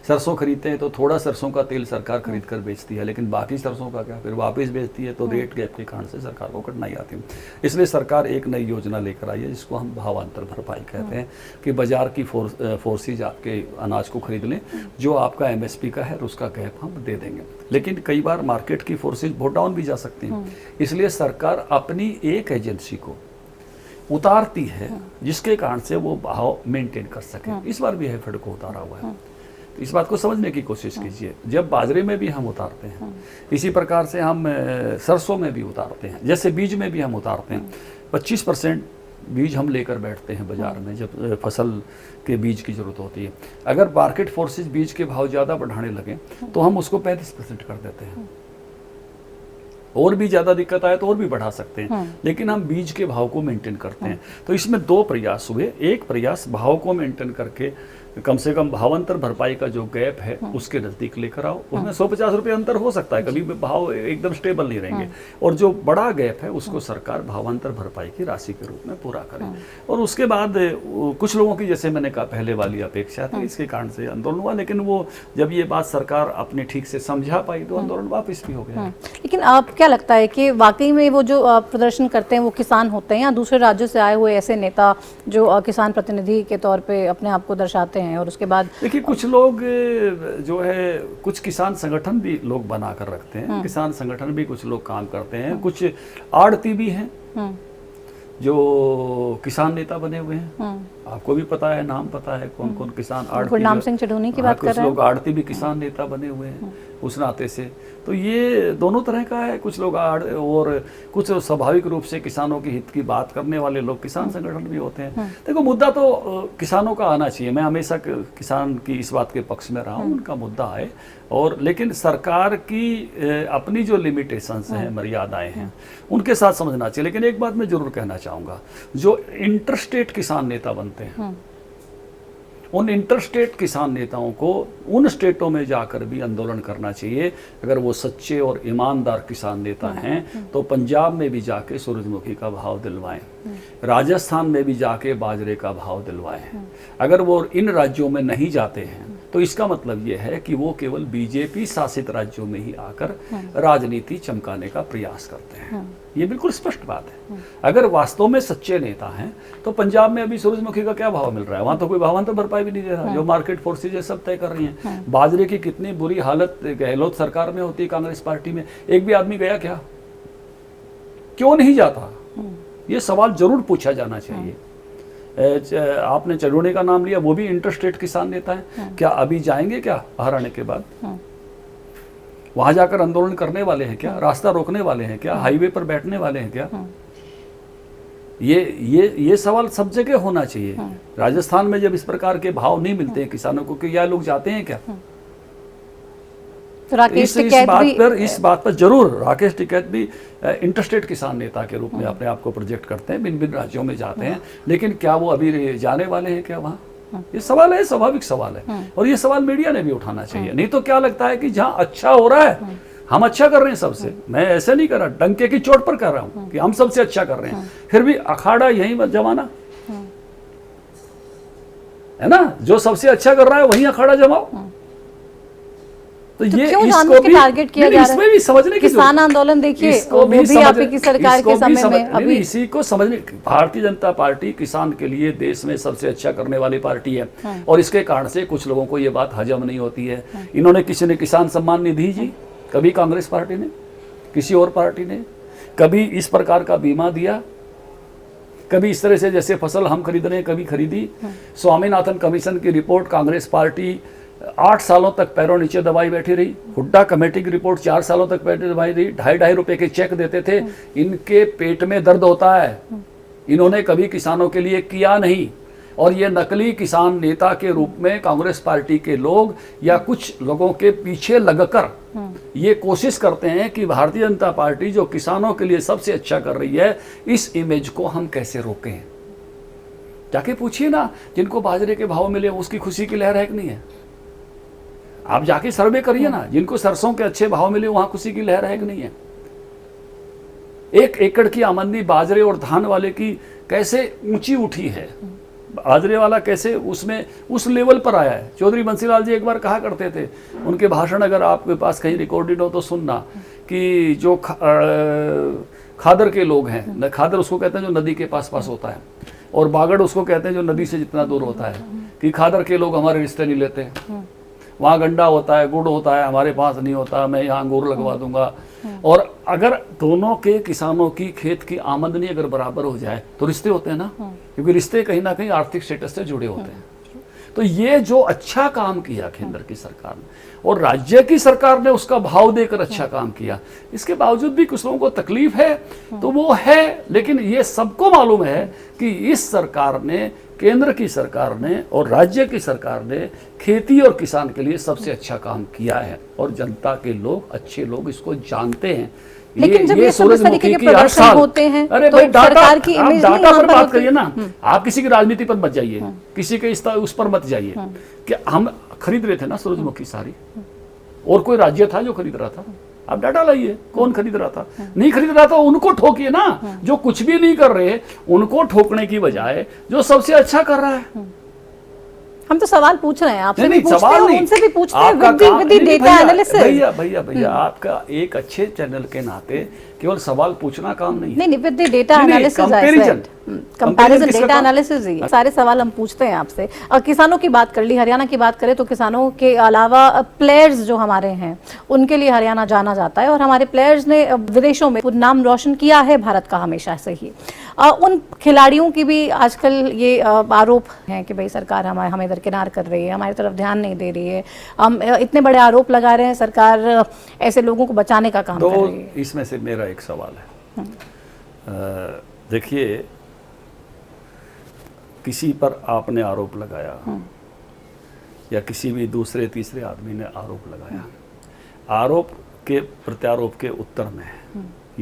S2: सरसों खरीदते हैं तो थोड़ा सरसों का तेल सरकार खरीद कर बेचती है, लेकिन बाकी सरसों का क्या, फिर वापस बेचती है, तो रेट गैप के कारण से सरकार को कठिनाई आती है। इसलिए सरकार एक नई योजना लेकर आई है जिसको हम भावांतर भरपाई कहते हैं, कि बाजार की फोर्सेज आपके अनाज को खरीद लें, जो आपका एमएसपी का है उसका गैप हम दे देंगे। लेकिन कई बार मार्केट की फोर्सेज बहुत डाउन भी जा सकती हैं, इसलिए सरकार अपनी एक एजेंसी को उतारती है जिसके कारण से वो भाव मेंटेन कर सके। इस बार भी हैफेड को उतारा हुआ है, तो इस बात को समझने की कोशिश कीजिए। जब बाजरे में भी हम उतारते हैं, इसी प्रकार से हम सरसों में भी उतारते हैं, जैसे बीज में भी हम उतारते हैं। 25% बीज हम लेकर बैठते हैं बाजार में जब फसल के बीज की ज़रूरत होती है। अगर मार्केट फोर्सेज बीज के भाव ज़्यादा बढ़ाने लगे तो हम उसको 35% कर देते हैं। और भी ज़्यादा दिक्कत आए तो और भी बढ़ा सकते हैं, लेकिन हम बीज के भाव को मेंटेन करते हैं। तो इसमें दो प्रयास हुए। एक प्रयास भाव को मेंटेन करके कम से कम भावांतर भरपाई का जो गैप है उसके नज़दीक लेकर आओ। उसमें 150 रुपये अंतर हो सकता है, कभी भाव एकदम स्टेबल नहीं रहेंगे, और जो बड़ा गैप है उसको सरकार भावांतर भरपाई की राशि के रूप में पूरा करे। और उसके बाद कुछ लोगों की, जैसे मैंने कहा, पहले वाली अपेक्षा थी, इसके कारण से आंदोलन हुआ, लेकिन वो जब ये बात सरकार अपने ठीक से समझा पाई तो आंदोलन वापस भी हो गया।
S1: लेकिन आप क्या लगता है कि वाकई में वो जो प्रदर्शन करते हैं वो किसान होते हैं या दूसरे राज्यों से आए हुए ऐसे नेता जो किसान प्रतिनिधि के तौर पे अपने आप को दर्शाते हैं? और उसके बाद
S2: देखिए, कुछ लोग जो है, कुछ किसान संगठन भी लोग बना कर रखते हैं, किसान संगठन भी कुछ लोग काम करते हैं, कुछ आड़ती भी हैं जो किसान नेता बने हुए हैं। आपको भी पता है, नाम पता है कौन कौन किसान आड़ती।
S1: गुरनाम सिंह चढ़ूनी की बात कर रहे हैं।
S2: कुछ लोग आड़ती भी किसान नेता बने हुए हैं उस नाते से। तो ये दोनों तरह का है, कुछ लोग और कुछ स्वाभाविक रूप से किसानों के हित की बात करने वाले लोग किसान संगठन भी होते हैं। देखो, मुद्दा तो किसानों का आना चाहिए। मैं हमेशा किसान की इस बात के पक्ष में रहा हूँ, उनका मुद्दा है। और लेकिन सरकार की अपनी जो लिमिटेशंस हैं, मर्यादाएं हैं, उनके साथ समझना चाहिए। लेकिन एक बात मैं जरूर कहना चाहूँगा, जो इंटरस्टेट किसान नेता बनते हैं, उन इंटरस्टेट किसान नेताओं को उन स्टेटों में जाकर भी आंदोलन करना चाहिए। अगर वो सच्चे और ईमानदार किसान नेता हैं तो पंजाब में भी जाके सूरजमुखी का भाव दिलवाएं, राजस्थान में भी जाके बाजरे का भाव दिलवाएं। अगर वो इन राज्यों में नहीं जाते हैं तो इसका मतलब ये है कि वो केवल बीजेपी शासित राज्यों में ही आकर राजनीति चमकाने का प्रयास करते हैं। ये बिल्कुल स्पष्ट बात है। अगर वास्तव में सच्चे नेता हैं तो पंजाब में अभी सूरजमुखी का क्या भाव मिल रहा है? वहां तो कोई भावांतर भरपाई भी नहीं दे रहा। जो मार्केट फोर्सेज है सब तय कर रही हैं। बाजरे की कितनी बुरी हालत गहलोत सरकार में होती है, कांग्रेस पार्टी में। एक भी आदमी गया क्या? क्यों नहीं जाता? ये सवाल जरूर पूछा जाना चाहिए। आपने चढ़ोने का नाम लिया, वो भी इंटरस्टेट किसान नेता है। क्या अभी जाएंगे क्या बाहर आने के बाद? वहां जाकर आंदोलन करने वाले हैं क्या? रास्ता रोकने वाले हैं क्या? हाईवे पर बैठने वाले हैं क्या? ये सवाल सब जगह होना चाहिए। राजस्थान में जब इस प्रकार के भाव नहीं मिलते हैं किसानों को, क्या लोग जाते हैं क्या?
S1: तो राकेश
S2: इस बात पर जरूर राकेश टिकैत भी इंटरस्टेट किसान नेता के रूप में अपने आप को प्रोजेक्ट करते हैं, भिन्न भिन्न राज्यों में जाते हैं। लेकिन क्या वो अभी जाने वाले हैं क्या वहाँ? ये सवाल है, स्वाभाविक सवाल है। और ये सवाल मीडिया ने भी उठाना चाहिए। नहीं तो क्या लगता है कि जहाँ अच्छा हो रहा है, हम अच्छा कर रहे हैं सबसे। मैं ऐसे नहीं कर रहा, डंके की चोट पर कर रहा हूँ कि हम सबसे अच्छा कर रहे हैं, फिर भी अखाड़ा यही मत जमाना है ना। जो सबसे अच्छा कर रहा है वही अखाड़ा जमाओ। तो ये
S1: इसको भी टारगेट किया जा रहा है।
S2: इसमें भी समझने की
S1: किसान आंदोलन देखिए, वो भी आप की सरकार के समय में अभी
S2: इसी को समझने। भारतीय जनता पार्टी किसान के लिए देश में सबसे अच्छा करने वाली पार्टी है। और इसके कारण से कुछ लोगों को ये बात हजम नहीं होती है। इन्होंने, किसी ने किसान सम्मान निधि जी, कभी कांग्रेस पार्टी ने, किसी और पार्टी ने कभी इस प्रकार का बीमा दिया, कभी इस तरह से जैसे फसल हम खरीद रहे हैं कभी खरीदी। स्वामीनाथन कमीशन की रिपोर्ट कांग्रेस पार्टी 8 सालों तक पैरों नीचे दबाई बैठी रही। हुड्डा कमेटी की रिपोर्ट 4 सालों तक पैरों दबाई रही। 2.5 रुपए के चेक देते थे। इनके पेट में दर्द होता है, इन्होंने कभी किसानों के लिए किया नहीं। और ये नकली किसान नेता के रूप में कांग्रेस पार्टी के लोग या कुछ लोगों के पीछे लगकर ये कोशिश करते हैं कि भारतीय जनता पार्टी जो किसानों के लिए सबसे अच्छा कर रही है, इस इमेज को हम कैसे रोकें। जाके पूछिए ना, जिनको बाजरे के भाव मिले उसकी खुशी की लहर है कि नहीं है? आप जाके सर्वे करिए ना, जिनको सरसों के अच्छे भाव मिले वहां खुशी की लहर है कि नहीं है? 1 एकड़ की आमदनी बाजरे और धान वाले की कैसे ऊंची उठी है, बाजरे वाला कैसे उसमें उस लेवल पर आया है। चौधरी बंसीलाल जी एक बार कहा करते थे, उनके भाषण अगर आपके पास कहीं रिकॉर्डेड हो तो सुनना, कि जो खादर के लोग हैं, खादर उसको कहते हैं जो नदी के पास पास होता है, और बागड़ उसको कहते हैं जो नदी से जितना दूर होता है, कि खादर के लोग हमारे रिश्ते नहीं लेते, वहाँ गंडा होता है, गुड़ होता है, हमारे पास नहीं होता, मैं यहाँ अंगूर लगवा दूंगा। और अगर दोनों के किसानों की खेत की आमदनी अगर बराबर हो जाए तो रिश्ते होते हैं ना, क्योंकि रिश्ते कहीं ना कहीं आर्थिक स्टेटस से जुड़े होते हैं। तो ये जो अच्छा काम किया केंद्र की सरकार ने और राज्य की सरकार ने उसका भाव देकर अच्छा काम किया, इसके बावजूद भी कुछ लोगों को तकलीफ है तो वो है। लेकिन ये सबको मालूम है कि इस सरकार ने, केंद्र की सरकार ने और राज्य की सरकार ने खेती और किसान के लिए सबसे अच्छा काम किया है, और जनता के लोग, अच्छे लोग इसको जानते हैं।
S1: लेकिन जब ये सब इस तरीके के प्रदर्शन होते हैं,
S2: अरे
S1: तो
S2: भाई
S1: सरकार की इमेज
S2: डाटा
S1: नहीं
S2: पर बात करिए ना, आप किसी की राजनीति पर मत जाइए, किसी के उस पर मत जाइए। कि हम खरीद रहे थे ना सूरजमुखी साड़ी, और कोई राज्य था जो खरीद रहा था? आप डाटा लाइए, कौन खरीद रहा था? नहीं खरीद रहा था उनको ठोकिए ना, जो कुछ भी नहीं कर रहे उनको ठोकने की बजाय जो सबसे अच्छा कर रहा है।
S1: हम तो सवाल पूछ रहे हैं, आपसे भी
S2: नहीं,
S1: पूछते
S2: सवाल
S1: हैं,
S2: नहीं,
S1: उनसे भी पूछते हैं,
S2: आपका काम-
S1: विद द
S2: नहीं,
S1: डेटा एनालिसिस।
S2: भैया आपका एक अच्छे चैनल के नाते केवल सवाल पूछना काम नहीं है।
S1: नहीं, विद द डेटा
S2: नहीं,
S1: एनालिसिस, कंपैरिजन डेटा एनालिसिस ही सारे सवाल हम पूछते हैं आपसे। और किसानों की बात कर ली, हरियाणा की बात करें तो किसानों के अलावा प्लेयर्स जो हमारे हैं उनके लिए हरियाणा जाना जाता है, और हमारे प्लेयर्स ने विदेशों में नाम रोशन किया है भारत का हमेशा से ही। उन खिलाड़ियों की भी आजकल ये आरोप हैं कि भाई सरकार हमें दरकिनार कर रही है, हमारी तरफ ध्यान नहीं दे रही है। हम इतने बड़े आरोप लगा रहे हैं, सरकार ऐसे लोगों को बचाने का काम कर रही है।
S2: इसमें से मेरा एक सवाल है, देखिए, किसी पर आपने आरोप लगाया या किसी भी दूसरे तीसरे आदमी ने आरोप लगाया, आरोप के प्रत्यारोप के उत्तर में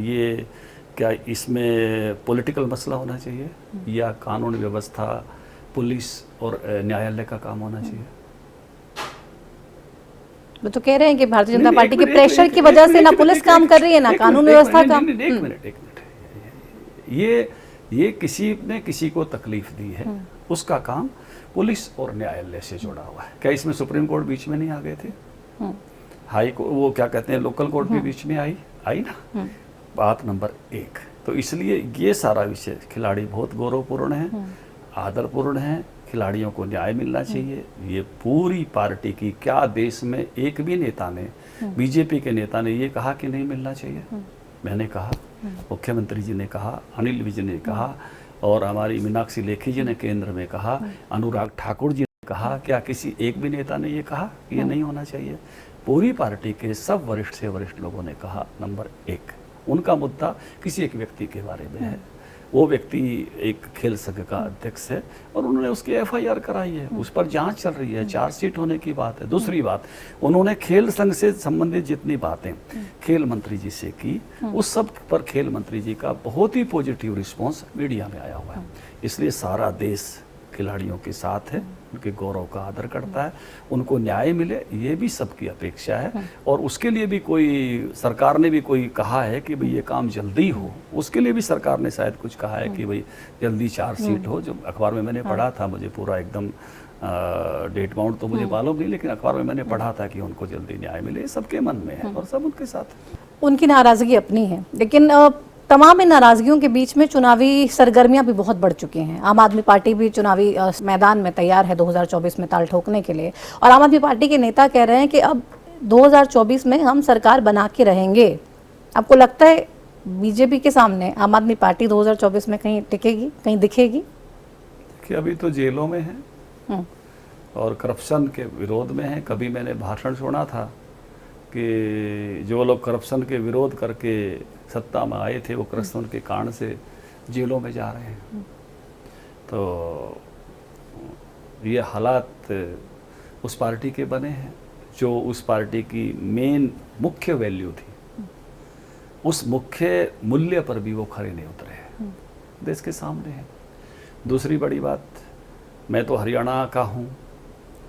S2: ये क्या इसमें पॉलिटिकल मसला होना चाहिए या कानून व्यवस्था, पुलिस और न्यायालय का काम होना चाहिए?
S1: वो तो कह रहे हैं कि भारतीय जनता पार्टी के प्रेशर की वजह से ना पुलिस काम कर रही है ना कानून व्यवस्था काम।
S2: एक मिनट, ये किसी ने किसी को तकलीफ दी है, उसका काम पुलिस और न्यायालय से जुड़ा हुआ है। क्या इसमें सुप्रीम कोर्ट बीच में नहीं आ गए थे? हाई कोर्ट, वो क्या कहते हैं, लोकल कोर्ट भी बीच में आई ना। बात नंबर 1, तो इसलिए ये सारा विषय, खिलाड़ी बहुत गौरवपूर्ण है, आदरपूर्ण है, खिलाड़ियों को न्याय मिलना चाहिए। ये पूरी पार्टी की, क्या देश में एक भी नेता ने, बीजेपी के नेता ने ये कहा कि नहीं मिलना चाहिए? मैंने कहा, मुख्यमंत्री जी ने कहा, अनिल विज ने कहा, और हमारी मीनाक्षी लेखी जी ने केंद्र में कहा, अनुराग ठाकुर जी ने कहा। क्या किसी एक भी नेता ने ये कहा कि ये नहीं होना चाहिए? पूरी पार्टी के सब वरिष्ठ से वरिष्ठ लोगों ने कहा। नंबर 1, उनका मुद्दा किसी एक व्यक्ति के बारे में है। वो व्यक्ति एक खेल संघ का अध्यक्ष है और उन्होंने उसकी FIR कराई है, उस पर जांच चल रही है, चार्जशीट होने की बात है। दूसरी बात, उन्होंने खेल संघ से संबंधित जितनी बातें खेल मंत्री जी से की, उस सब पर खेल मंत्री जी का बहुत ही पॉजिटिव रिस्पांस मीडिया में आया हुआ है। इसलिए सारा देश खिलाड़ियों के साथ है, उनके गौरव का आदर करता है, उनको न्याय मिले, ये भी सबकी अपेक्षा है। और उसके लिए भी कोई, सरकार ने भी कोई कहा है कि भाई ये काम जल्दी हो, उसके लिए भी सरकार ने शायद कुछ कहा है कि भाई जल्दी चार्जशीट हो। जो अखबार में मैंने पढ़ा था, मुझे पूरा एकदम डेट बाउंड तो मुझे मालूम नहीं, लेकिन अखबार में मैंने पढ़ा था कि उनको जल्दी न्याय मिले, सबके मन में है और सब उनके साथ है।
S1: उनकी नाराजगी अपनी है, लेकिन तमाम इन नाराजगियों के बीच में चुनावी सरगर्मियां भी बहुत बढ़ चुकी हैं। आम आदमी पार्टी भी चुनावी मैदान में तैयार है 2024 में ताल ठोकने के लिए, और आम आदमी पार्टी के नेता कह रहे हैं कि अब 2024 में हम सरकार बना के रहेंगे। आपको लगता है बीजेपी के सामने आम आदमी पार्टी 2024 में कहीं टिकेगी, कहीं दिखेगी?
S2: कि अभी तो जेलों में है और करप्शन के विरोध में है। कभी मैंने भाषण सुना था कि जो लोग करप्शन के विरोध करके सत्ता में आए थे, वो करप्शन के कारण से जेलों में जा रहे हैं। तो ये हालात उस पार्टी के बने हैं जो उस पार्टी की मेन मुख्य वैल्यू थी, उस मुख्य मूल्य पर भी वो खड़े नहीं उतरे हैं। देश के सामने है। दूसरी बड़ी बात, मैं तो हरियाणा का हूँ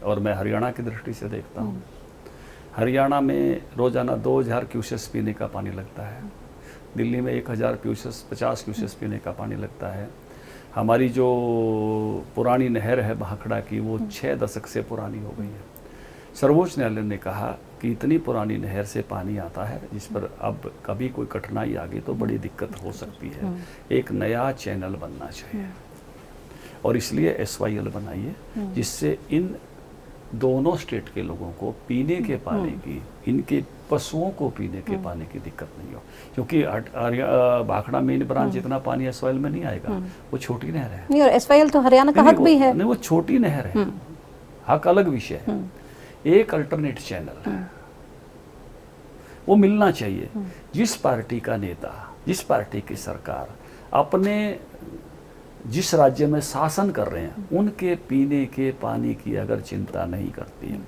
S2: और मैं हरियाणा की दृष्टि से देखता हूँ। हरियाणा में रोजाना 2000 क्यूसेस पीने का पानी लगता है। दिल्ली में 1000 क्यूसेस 50 क्यूसेस पीने का पानी लगता है। हमारी जो पुरानी नहर है भाखड़ा की, वो 6 दशक से पुरानी हो गई है। सर्वोच्च न्यायालय ने कहा कि इतनी पुरानी नहर से पानी आता है जिस पर अब कभी कोई कठिनाई आ गई तो बड़ी दिक्कत हो सकती है। एक नया चैनल बनना चाहिए और इसलिए SYL बनाइए जिससे इन दोनों स्टेट के लोगों को पीने के पानी की, इनके पशुओं को पीने के पानी की दिक्कत नहीं हो। क्योंकि भाखड़ा मेन ब्रांच जितना पानी SYL में नहीं आएगा, वो छोटी नहर है।
S1: नहीं, और SYL तो हरियाणा का हक भी है।
S2: नहीं, वो छोटी नहर है, हक अलग विषय है। एक अल्टरनेट चैनल वो मिलना चाहिए। जिस पार्टी का नेता, जिस पार्टी की सरकार अपने जिस राज्य में शासन कर रहे हैं, उनके पीने के पानी की अगर चिंता नहीं करती है,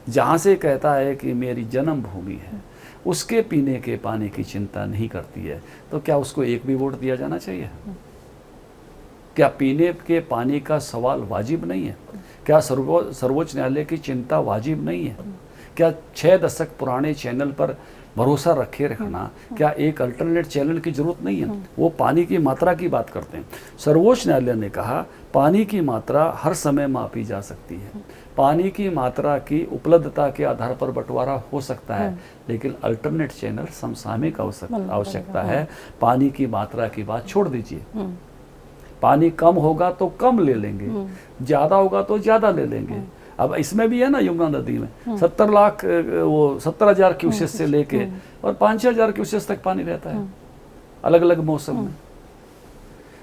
S2: जहाँ से कहता है कि मेरी जन्मभूमि है, उसके पीने के पानी की चिंता नहीं करती है, तो क्या उसको एक भी वोट दिया जाना चाहिए? क्या पीने के पानी का सवाल वाजिब नहीं है? क्या सर्वोच्च न्यायालय की चिंता वाजिब नहीं है? क्या 6 दशक पुराने चैनल पर भरोसा रखना, क्या एक अल्टरनेट चैनल की जरूरत नहीं है? वो पानी की मात्रा की बात करते हैं। सर्वोच्च न्यायालय ने कहा पानी की मात्रा हर समय मापी जा सकती है, पानी की मात्रा की उपलब्धता के आधार पर बंटवारा हो सकता है, लेकिन अल्टरनेट चैनल समसामयिक आवश्यकता है। पानी की मात्रा की बात छोड़ दीजिए। पानी कम होगा तो कम ले लेंगे, ज्यादा होगा तो ज्यादा ले लेंगे। अब इसमें भी है ना, यमुना नदी में 70 लाख वो 70,000 क्यूसेस से लेके और 5-6,000 क्यूसेस तक पानी रहता है अलग अलग मौसम में।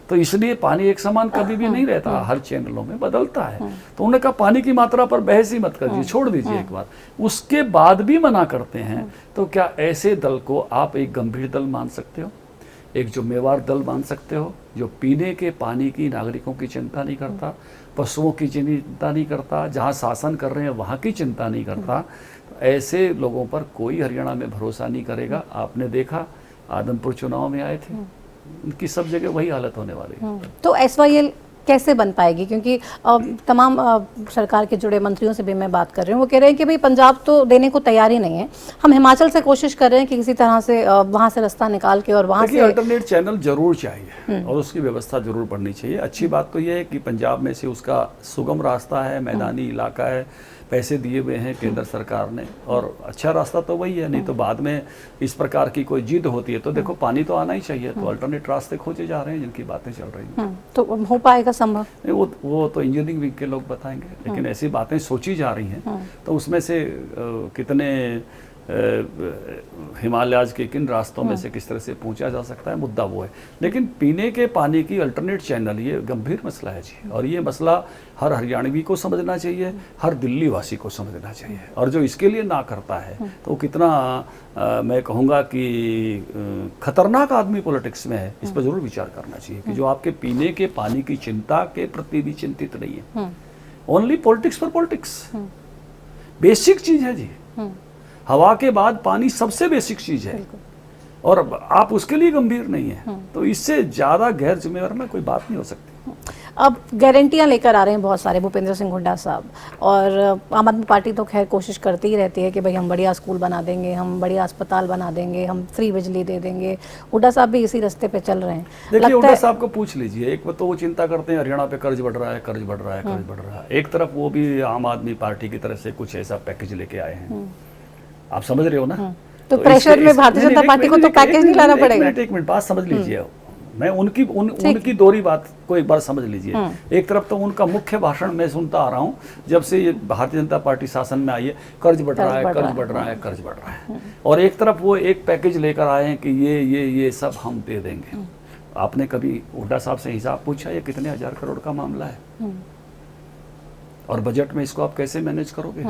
S2: तो इसलिए पानी एक समान कभी भी नहीं रहता, हर चैनलों में बदलता है। तो उन्होंने कहा पानी की मात्रा पर बहस ही मत करिए, छोड़ दीजिए एक बार। उसके बाद भी मना करते हैं, तो क्या ऐसे दल को आप एक गंभीर दल मान सकते हो, एक जिम्मेवार दल मान सकते हो, जो पीने के पानी की नागरिकों की चिंता नहीं करता, पशुओं की चिंता नहीं करता, जहाँ शासन कर रहे हैं वहाँ की चिंता नहीं करता? तो ऐसे लोगों पर कोई हरियाणा में भरोसा नहीं करेगा। आपने देखा आदमपुर चुनाव में आए थे, उनकी सब जगह वही हालत होने वाली है।
S1: तो SYL कैसे बन पाएगी? क्योंकि तमाम सरकार के जुड़े मंत्रियों से भी मैं बात कर रही हूँ, वो कह रहे हैं कि भाई पंजाब तो देने को तैयार ही नहीं है, हम हिमाचल से कोशिश कर रहे हैं कि किसी तरह से वहाँ से रास्ता निकाल के और वहाँ से
S2: अल्टरनेट चैनल जरूर चाहिए और उसकी व्यवस्था जरूर बढ़नी चाहिए। अच्छी बात तो यह है कि पंजाब में से उसका सुगम रास्ता है, मैदानी इलाका है, पैसे दिए हुए हैं केंद्र सरकार ने, और अच्छा रास्ता तो वही है। नहीं तो बाद में इस प्रकार की कोई जिद होती है तो देखो पानी तो आना ही चाहिए, तो अल्टरनेट रास्ते खोजे जा रहे हैं जिनकी बातें चल रही हैं।
S1: तो हो पाएगा संभव?
S2: नहीं, वो तो इंजीनियरिंग विंग के लोग बताएंगे, लेकिन ऐसी बातें सोची जा रही हैं। तो उसमें से कितने हिमालयाज के किन रास्तों में से किस तरह से पहुंचा जा सकता है, मुद्दा वो है। लेकिन पीने के पानी की अल्टरनेट चैनल ये गंभीर मसला है जी, और ये मसला हर हरियाणवी को समझना चाहिए, हर दिल्ली वासी को समझना चाहिए। और जो इसके लिए ना करता है तो कितना मैं कहूँगा कि खतरनाक आदमी पॉलिटिक्स में है, इस पर जरूर विचार करना चाहिए कि जो आपके पीने के पानी की चिंता के प्रति भी चिंतित नहीं है। Only politics for politics, basic चीज है जी। हवा के बाद पानी सबसे बेसिक चीज है, और आप उसके लिए गंभीर नहीं है, तो इससे ज्यादा गैर जिम्मेवार में कोई बात नहीं हो सकती।
S1: अब गारंटियां लेकर आ रहे हैं बहुत सारे भूपेंद्र सिंह हुड्डा साहब, और आम आदमी पार्टी तो खैर कोशिश करती ही रहती है कि भाई हम बढ़िया स्कूल बना देंगे, हम बढ़िया अस्पताल बना देंगे, हम फ्री बिजली दे देंगे। हुड्डा साहब भी इसी रास्ते पे चल रहे हैं।
S2: देखिए हुड्डा साहब को पूछ लीजिए, एक तो वो चिंता करते हैं हरियाणा पे कर्ज बढ़ रहा है, कर्ज बढ़ रहा है, कर्ज बढ़ रहा है। एक तरफ वो भी आम आदमी पार्टी की तरफ से कुछ ऐसा पैकेज लेके आए हैं, आप समझ रहे हो ना।
S1: तो प्रेशर में भारतीय जनता पार्टी को तो पैकेज नहीं लाना पड़ेगा।
S2: एक मिनट बात समझ लीजिए, मैं उनकी दोहरी बात को एक बार समझ लीजिए। एक तरफ तो उनका मुख्य भाषण मैं सुनता आ रहा हूँ जब से ये भारतीय जनता पार्टी शासन में आई है, कर्ज बढ़ रहा है, कर्ज बढ़ रहा है, कर्ज बढ़ रहा है। और एक तरफ वो एक पैकेज लेकर आए हैं कि ये सब हम दे देंगे। आपने कभी हुड्डा साहब से हिसाब पूछा ये कितने हजार करोड़ का मामला है, और बजट में इसको आप कैसे मैनेज करोगे,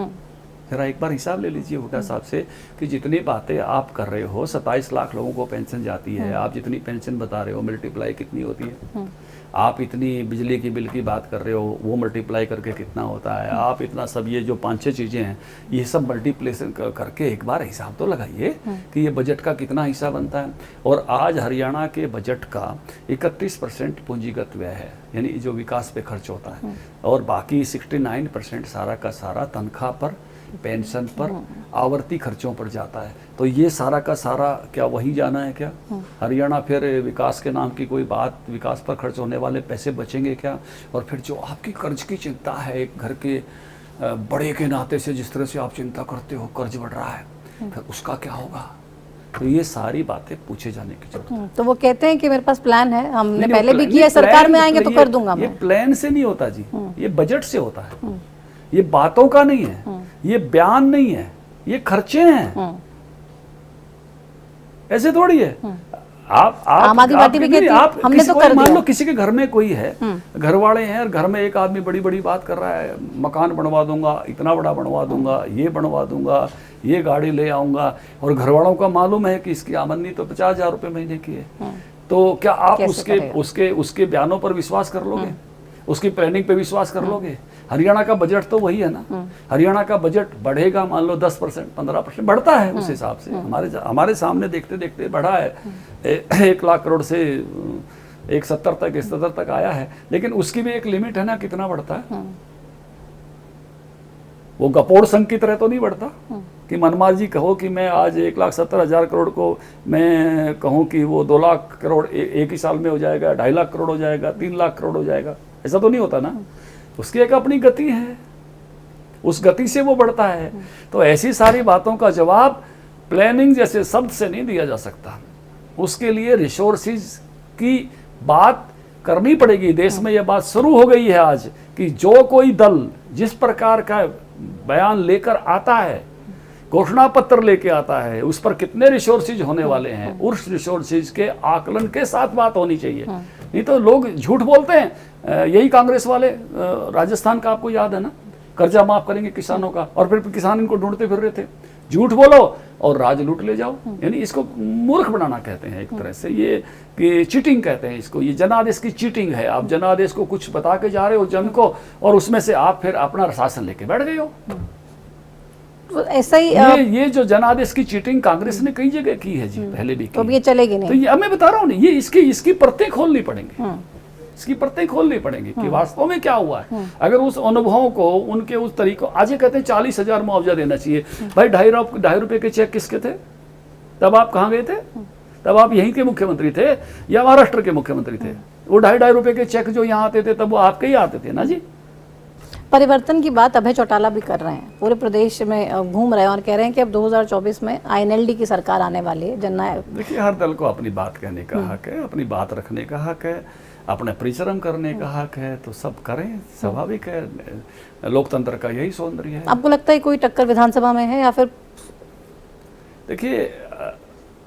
S2: जरा एक बार हिसाब ले लीजिए हुड्डा साहब से कि जितनी बातें आप कर रहे हो, 27 लाख लोगों को पेंशन जाती है, आप जितनी पेंशन बता रहे हो मल्टीप्लाई कितनी होती है, आप इतनी बिजली की बिल की बात कर रहे हो, वो मल्टीप्लाई करके कितना होता है, आप इतना सब ये जो 5-6 चीज़ें हैं ये सब मल्टीप्लेशन करके एक बार हिसाब तो लगाइए कि ये बजट का कितना हिस्सा बनता है। और आज हरियाणा के बजट का 31% पूंजीगत व्यय है, यानी जो विकास पे खर्च होता है, और बाकी 69% सारा का सारा तनख्वाह पर, पेंशन पर, आवर्ती खर्चों पर जाता है। तो ये सारा का सारा क्या वही जाना है क्या? हरियाणा फिर विकास के नाम की कोई बात, विकास पर खर्च होने वाले पैसे बचेंगे क्या? और फिर जो आपकी कर्ज की चिंता है, एक घर के बड़े के नाते से जिस तरह से आप चिंता करते हो कर्ज बढ़ रहा है, फिर उसका क्या होगा? तो ये सारी बातें पूछे जाने की जरूरत है।
S1: तो वो कहते हैं कि मेरे पास प्लान है, हमने
S2: नहीं,
S1: पहले भी
S2: नहीं,
S1: किया, सरकार में आएंगे तो
S2: ये-
S1: कर दूंगा
S2: ये
S1: मैं।
S2: प्लान से नहीं होता जी, ये बजट से होता है। ये बातों का नहीं है, ये बयान नहीं है, ये खर्चे हैं। ऐसे थोड़ी है। आप
S1: आम आदमी पार्टी भी कहती है, हमने
S2: किसी
S1: तो
S2: को
S1: कर
S2: मान
S1: दिया।
S2: लो किसी के घर में कोई है, घर वाले हैं और घर में एक आदमी बड़ी बड़ी बात कर रहा है, मकान बनवा दूंगा, इतना बड़ा बनवा दूंगा, ये बनवा दूंगा, ये गाड़ी ले आऊंगा, और घर वालों का मालूम है कि इसकी आमदनी तो 50,000 रुपए महीने की है। तो क्या आप उसके बयानों पर विश्वास कर लोगे? उसकी प्लानिंग पे विश्वास कर लोगे? हरियाणा का बजट तो वही है ना। हरियाणा का बजट बढ़ेगा, मान लो 10%, 15% बढ़ता है उस हिसाब से। हमारे सामने देखते देखते बढ़ा है, 1 लाख करोड़ से 170 तक 170 तक आया है, लेकिन उसकी भी एक लिमिट है ना, कितना बढ़ता है। वो गपोड़ संघ की तरह तो नहीं बढ़ता कि मनमार जी कहो कि मैं आज 1,70,000 करोड़ को मैं कहूँ कि वो 2 लाख करोड़ एक ही साल में हो जाएगा, 2.5 लाख करोड़ हो जाएगा, 3 लाख करोड़ हो जाएगा, ऐसा तो नहीं होता ना। उसकी एक अपनी गति है, उस गति से वो बढ़ता है। तो ऐसी सारी बातों का जवाब प्लानिंग जैसे शब्द से नहीं दिया जा सकता। उसके लिए रिसोर्सेज की बात करनी पड़ेगी। देश में यह बात शुरू हो गई है आज कि जो कोई दल जिस प्रकार का बयान लेकर आता है, घोषणा पत्र लेके आता है, उस पर कितने रिसोर्सेज होने वाले हैं, उस रिसोर्सेज के आकलन के साथ बात होनी चाहिए। नहीं तो लोग झूठ बोलते हैं। यही कांग्रेस वाले राजस्थान का आपको याद है ना, कर्जा माफ करेंगे किसानों का, और फिर किसान इनको ढूंढते फिर रहे थे। झूठ बोलो और राज लूट ले जाओ, यानी इसको मूर्ख बनाना कहते हैं एक तरह से, ये कि चीटिंग कहते हैं इसको। ये जनादेश की चीटिंग है। आप जनादेश को कुछ बता के जा रहे हो जन को, और उसमें से आप फिर अपना शासन लेके बैठ गए हो।
S1: ऐसा ही
S2: ये जो जनादेश की चीटिंग कांग्रेस ने कई जगह की है जी, पहले भी की।
S1: तो अब ये चलेगी नहीं।
S2: तो ये मैं बता रहा हूँ, ये इसकी परतें खोलनी पड़ेंगी, इसकी परतें खोलनी पड़ेंगी कि वास्तव में क्या हुआ है। अगर उस अनुभवों को, उनके उस तरीकों, आज ये कहते हैं 40,000 मुआवजा देना चाहिए। भाई 2.5 रुपए के चेक किसके थे? तब आप कहाँ गए थे? तब आप यहीं के मुख्यमंत्री थे या महाराष्ट्र के मुख्यमंत्री थे? वो 2.5 रुपए के चेक जो यहाँ आते थे तब वो आपके ही आते थे ना जी।
S1: परिवर्तन की बात अभय चौटाला भी कर रहे हैं, पूरे प्रदेश में घूम रहे हैं और कह रहे हैं कि अब 2024 में INLD की सरकार आने वाली है। जननायक
S2: देखिए, हर दल को अपनी बात कहने का हक है, अपनी बात रखने का हक है, अपने परिश्रम करने का हक है, तो सब करें, स्वाभाविक है। लोकतंत्र का यही सौंदर्य है।
S1: आपको लगता है कोई टक्कर विधानसभा में है या फिर?
S2: देखिए,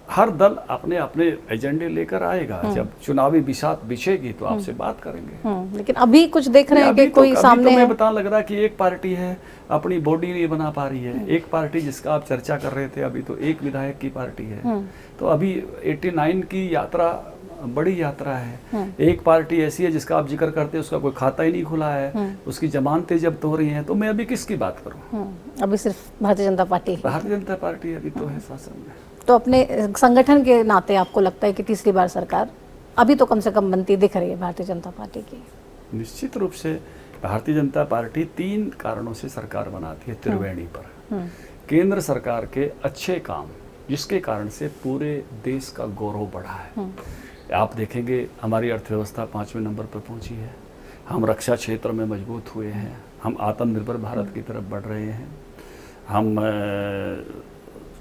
S2: हर दल अपने अपने एजेंडे लेकर आएगा। जब चुनावी बिसात बिछेगी तो आपसे बात करेंगे।
S1: लेकिन अभी कुछ देख रहे हैं कि कोई सामने
S2: तो मैं बता लग रहा है कि एक पार्टी है अपनी बॉडी नहीं बना पा रही है। एक पार्टी जिसका आप चर्चा कर रहे थे अभी, तो एक विधायक की पार्टी है। तो अभी 89 की यात्रा बड़ी यात्रा है। एक पार्टी ऐसी है जिसका आप जिक्र करते हैं, उसका कोई खाता ही नहीं खुला है, उसकी जमानतें जब्त हो रही हैं। तो मैं अभी किसकी बात करूं?
S1: अभी सिर्फ भारतीय जनता पार्टी।
S2: भारतीय जनता पार्टी अभी तो है शासन में।
S1: तो अपने संगठन के नाते आपको लगता है कि तीसरी बार सरकार अभी तो कम से कम बनती दिख रही है भारतीय जनता पार्टी की?
S2: निश्चित रूप से भारतीय जनता पार्टी 3 कारणों से सरकार बनाती है त्रिवेणी पर। केंद्र सरकार के अच्छे काम, जिसके कारण से पूरे देश का गौरव बढ़ा है। आप देखेंगे हमारी अर्थव्यवस्था 5वें नंबर पर पहुंची है। हम रक्षा क्षेत्र में मजबूत हुए हैं। हम आत्मनिर्भर भारत की तरफ बढ़ रहे हैं। हम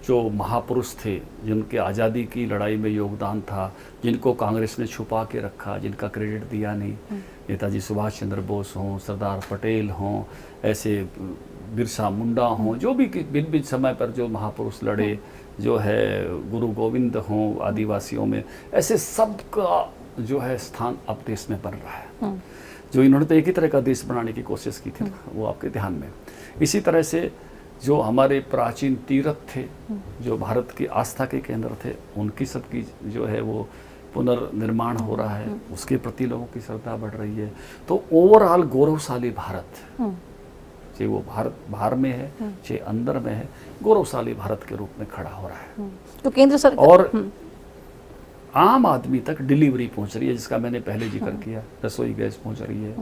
S2: जो महापुरुष थे, जिनके आज़ादी की लड़ाई में योगदान था, जिनको कांग्रेस ने छुपा के रखा, जिनका क्रेडिट दिया नहीं, नेताजी सुभाष चंद्र बोस हों, सरदार पटेल हों, ऐसे बिरसा मुंडा हों, जो भी भिन्न भिन्न समय पर जो महापुरुष लड़े, जो है गुरु गोविंद हों आदिवासियों में, ऐसे सब का जो है स्थान अब देश में बन रहा है। जो इन्होंने तो एक ही तरह का देश बनाने की कोशिश की थी, वो आपके ध्यान में। इसी तरह से जो हमारे प्राचीन तीर्थ थे, जो भारत की आस्था के केंद्र थे, उनकी सबकी जो है वो पुनर्निर्माण हो रहा है, उसके प्रति लोगों की श्रद्धा बढ़ रही है। तो ओवरऑल गौरवशाली भारत, चाहे वो भारत बाहर में है चाहे अंदर में है, गौरवशाली भारत के रूप में खड़ा हो रहा है।
S1: तो केंद्र सरकार
S2: और आम आदमी तक डिलीवरी पहुंच रही है, जिसका मैंने पहले जिक्र किया। रसोई गैस पहुंच रही है,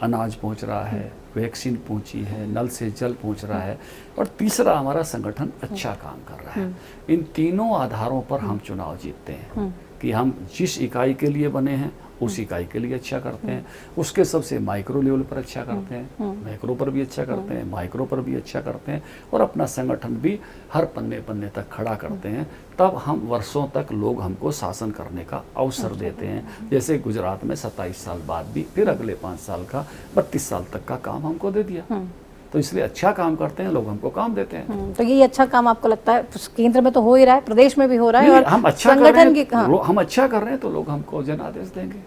S2: अनाज पहुंच रहा है, वैक्सीन पहुंची है, नल से जल पहुंच रहा है, और तीसरा हमारा संगठन अच्छा काम कर रहा है। इन तीनों आधारों पर हम चुनाव जीतते हैं कि हम जिस इकाई के लिए बने हैं उस इकाई के लिए अच्छा करते हैं, उसके सबसे माइक्रो लेवल पर अच्छा करते हैं, मैक्रो पर भी अच्छा करते हैं, माइक्रो पर भी अच्छा करते हैं, और अपना संगठन भी हर पन्ने पन्ने तक खड़ा करते हैं। तब हम वर्षों तक लोग हमको शासन करने का अवसर देते हैं। जैसे गुजरात में 27 साल बाद भी फिर अगले 5 साल का 32 साल तक का काम हमको दे दिया। तो इसलिए अच्छा काम करते हैं, लोग हमको काम देते हैं।
S1: तो ये अच्छा काम आपको लगता है केंद्र में तो हो ही रहा है, प्रदेश में भी हो रहा है, और
S2: हम अच्छा कर रहे
S1: संगठन की
S2: हैं, हम अच्छा कर रहे हैं तो लोग हमको जनादेश देंगे,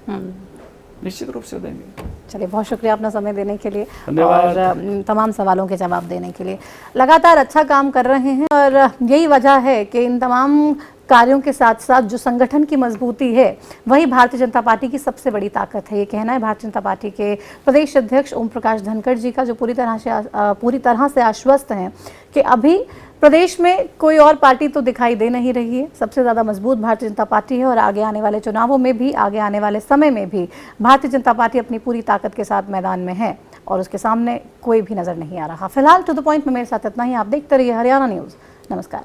S2: निश्चित रूप से देंगे।
S1: चलिए, बहुत शुक्रिया अपना समय देने के लिए
S2: धन्यवाद।
S1: और तमाम सवालों के जवाब देने के लिए। लगातार अच्छा काम कर रहे हैं, और यही वजह है कि इन तमाम कार्यों के साथ साथ जो संगठन की मजबूती है वही भारतीय जनता पार्टी की सबसे बड़ी ताकत है। ये कहना है भारतीय जनता पार्टी के प्रदेश अध्यक्ष ओम प्रकाश धनखड़ जी का, जो पूरी तरह से आश्वस्त हैं कि अभी प्रदेश में कोई और पार्टी तो दिखाई दे नहीं रही है। सबसे ज़्यादा मजबूत भारतीय जनता पार्टी है, और आगे आने वाले चुनावों में भी, आगे आने वाले समय में भी भारतीय जनता पार्टी अपनी पूरी ताकत के साथ मैदान में है, और उसके सामने कोई भी नज़र नहीं आ रहा। फिलहाल टू द पॉइंट में मेरे साथ इतना ही। आप देखते रहिए हरियाणा न्यूज़। नमस्कार।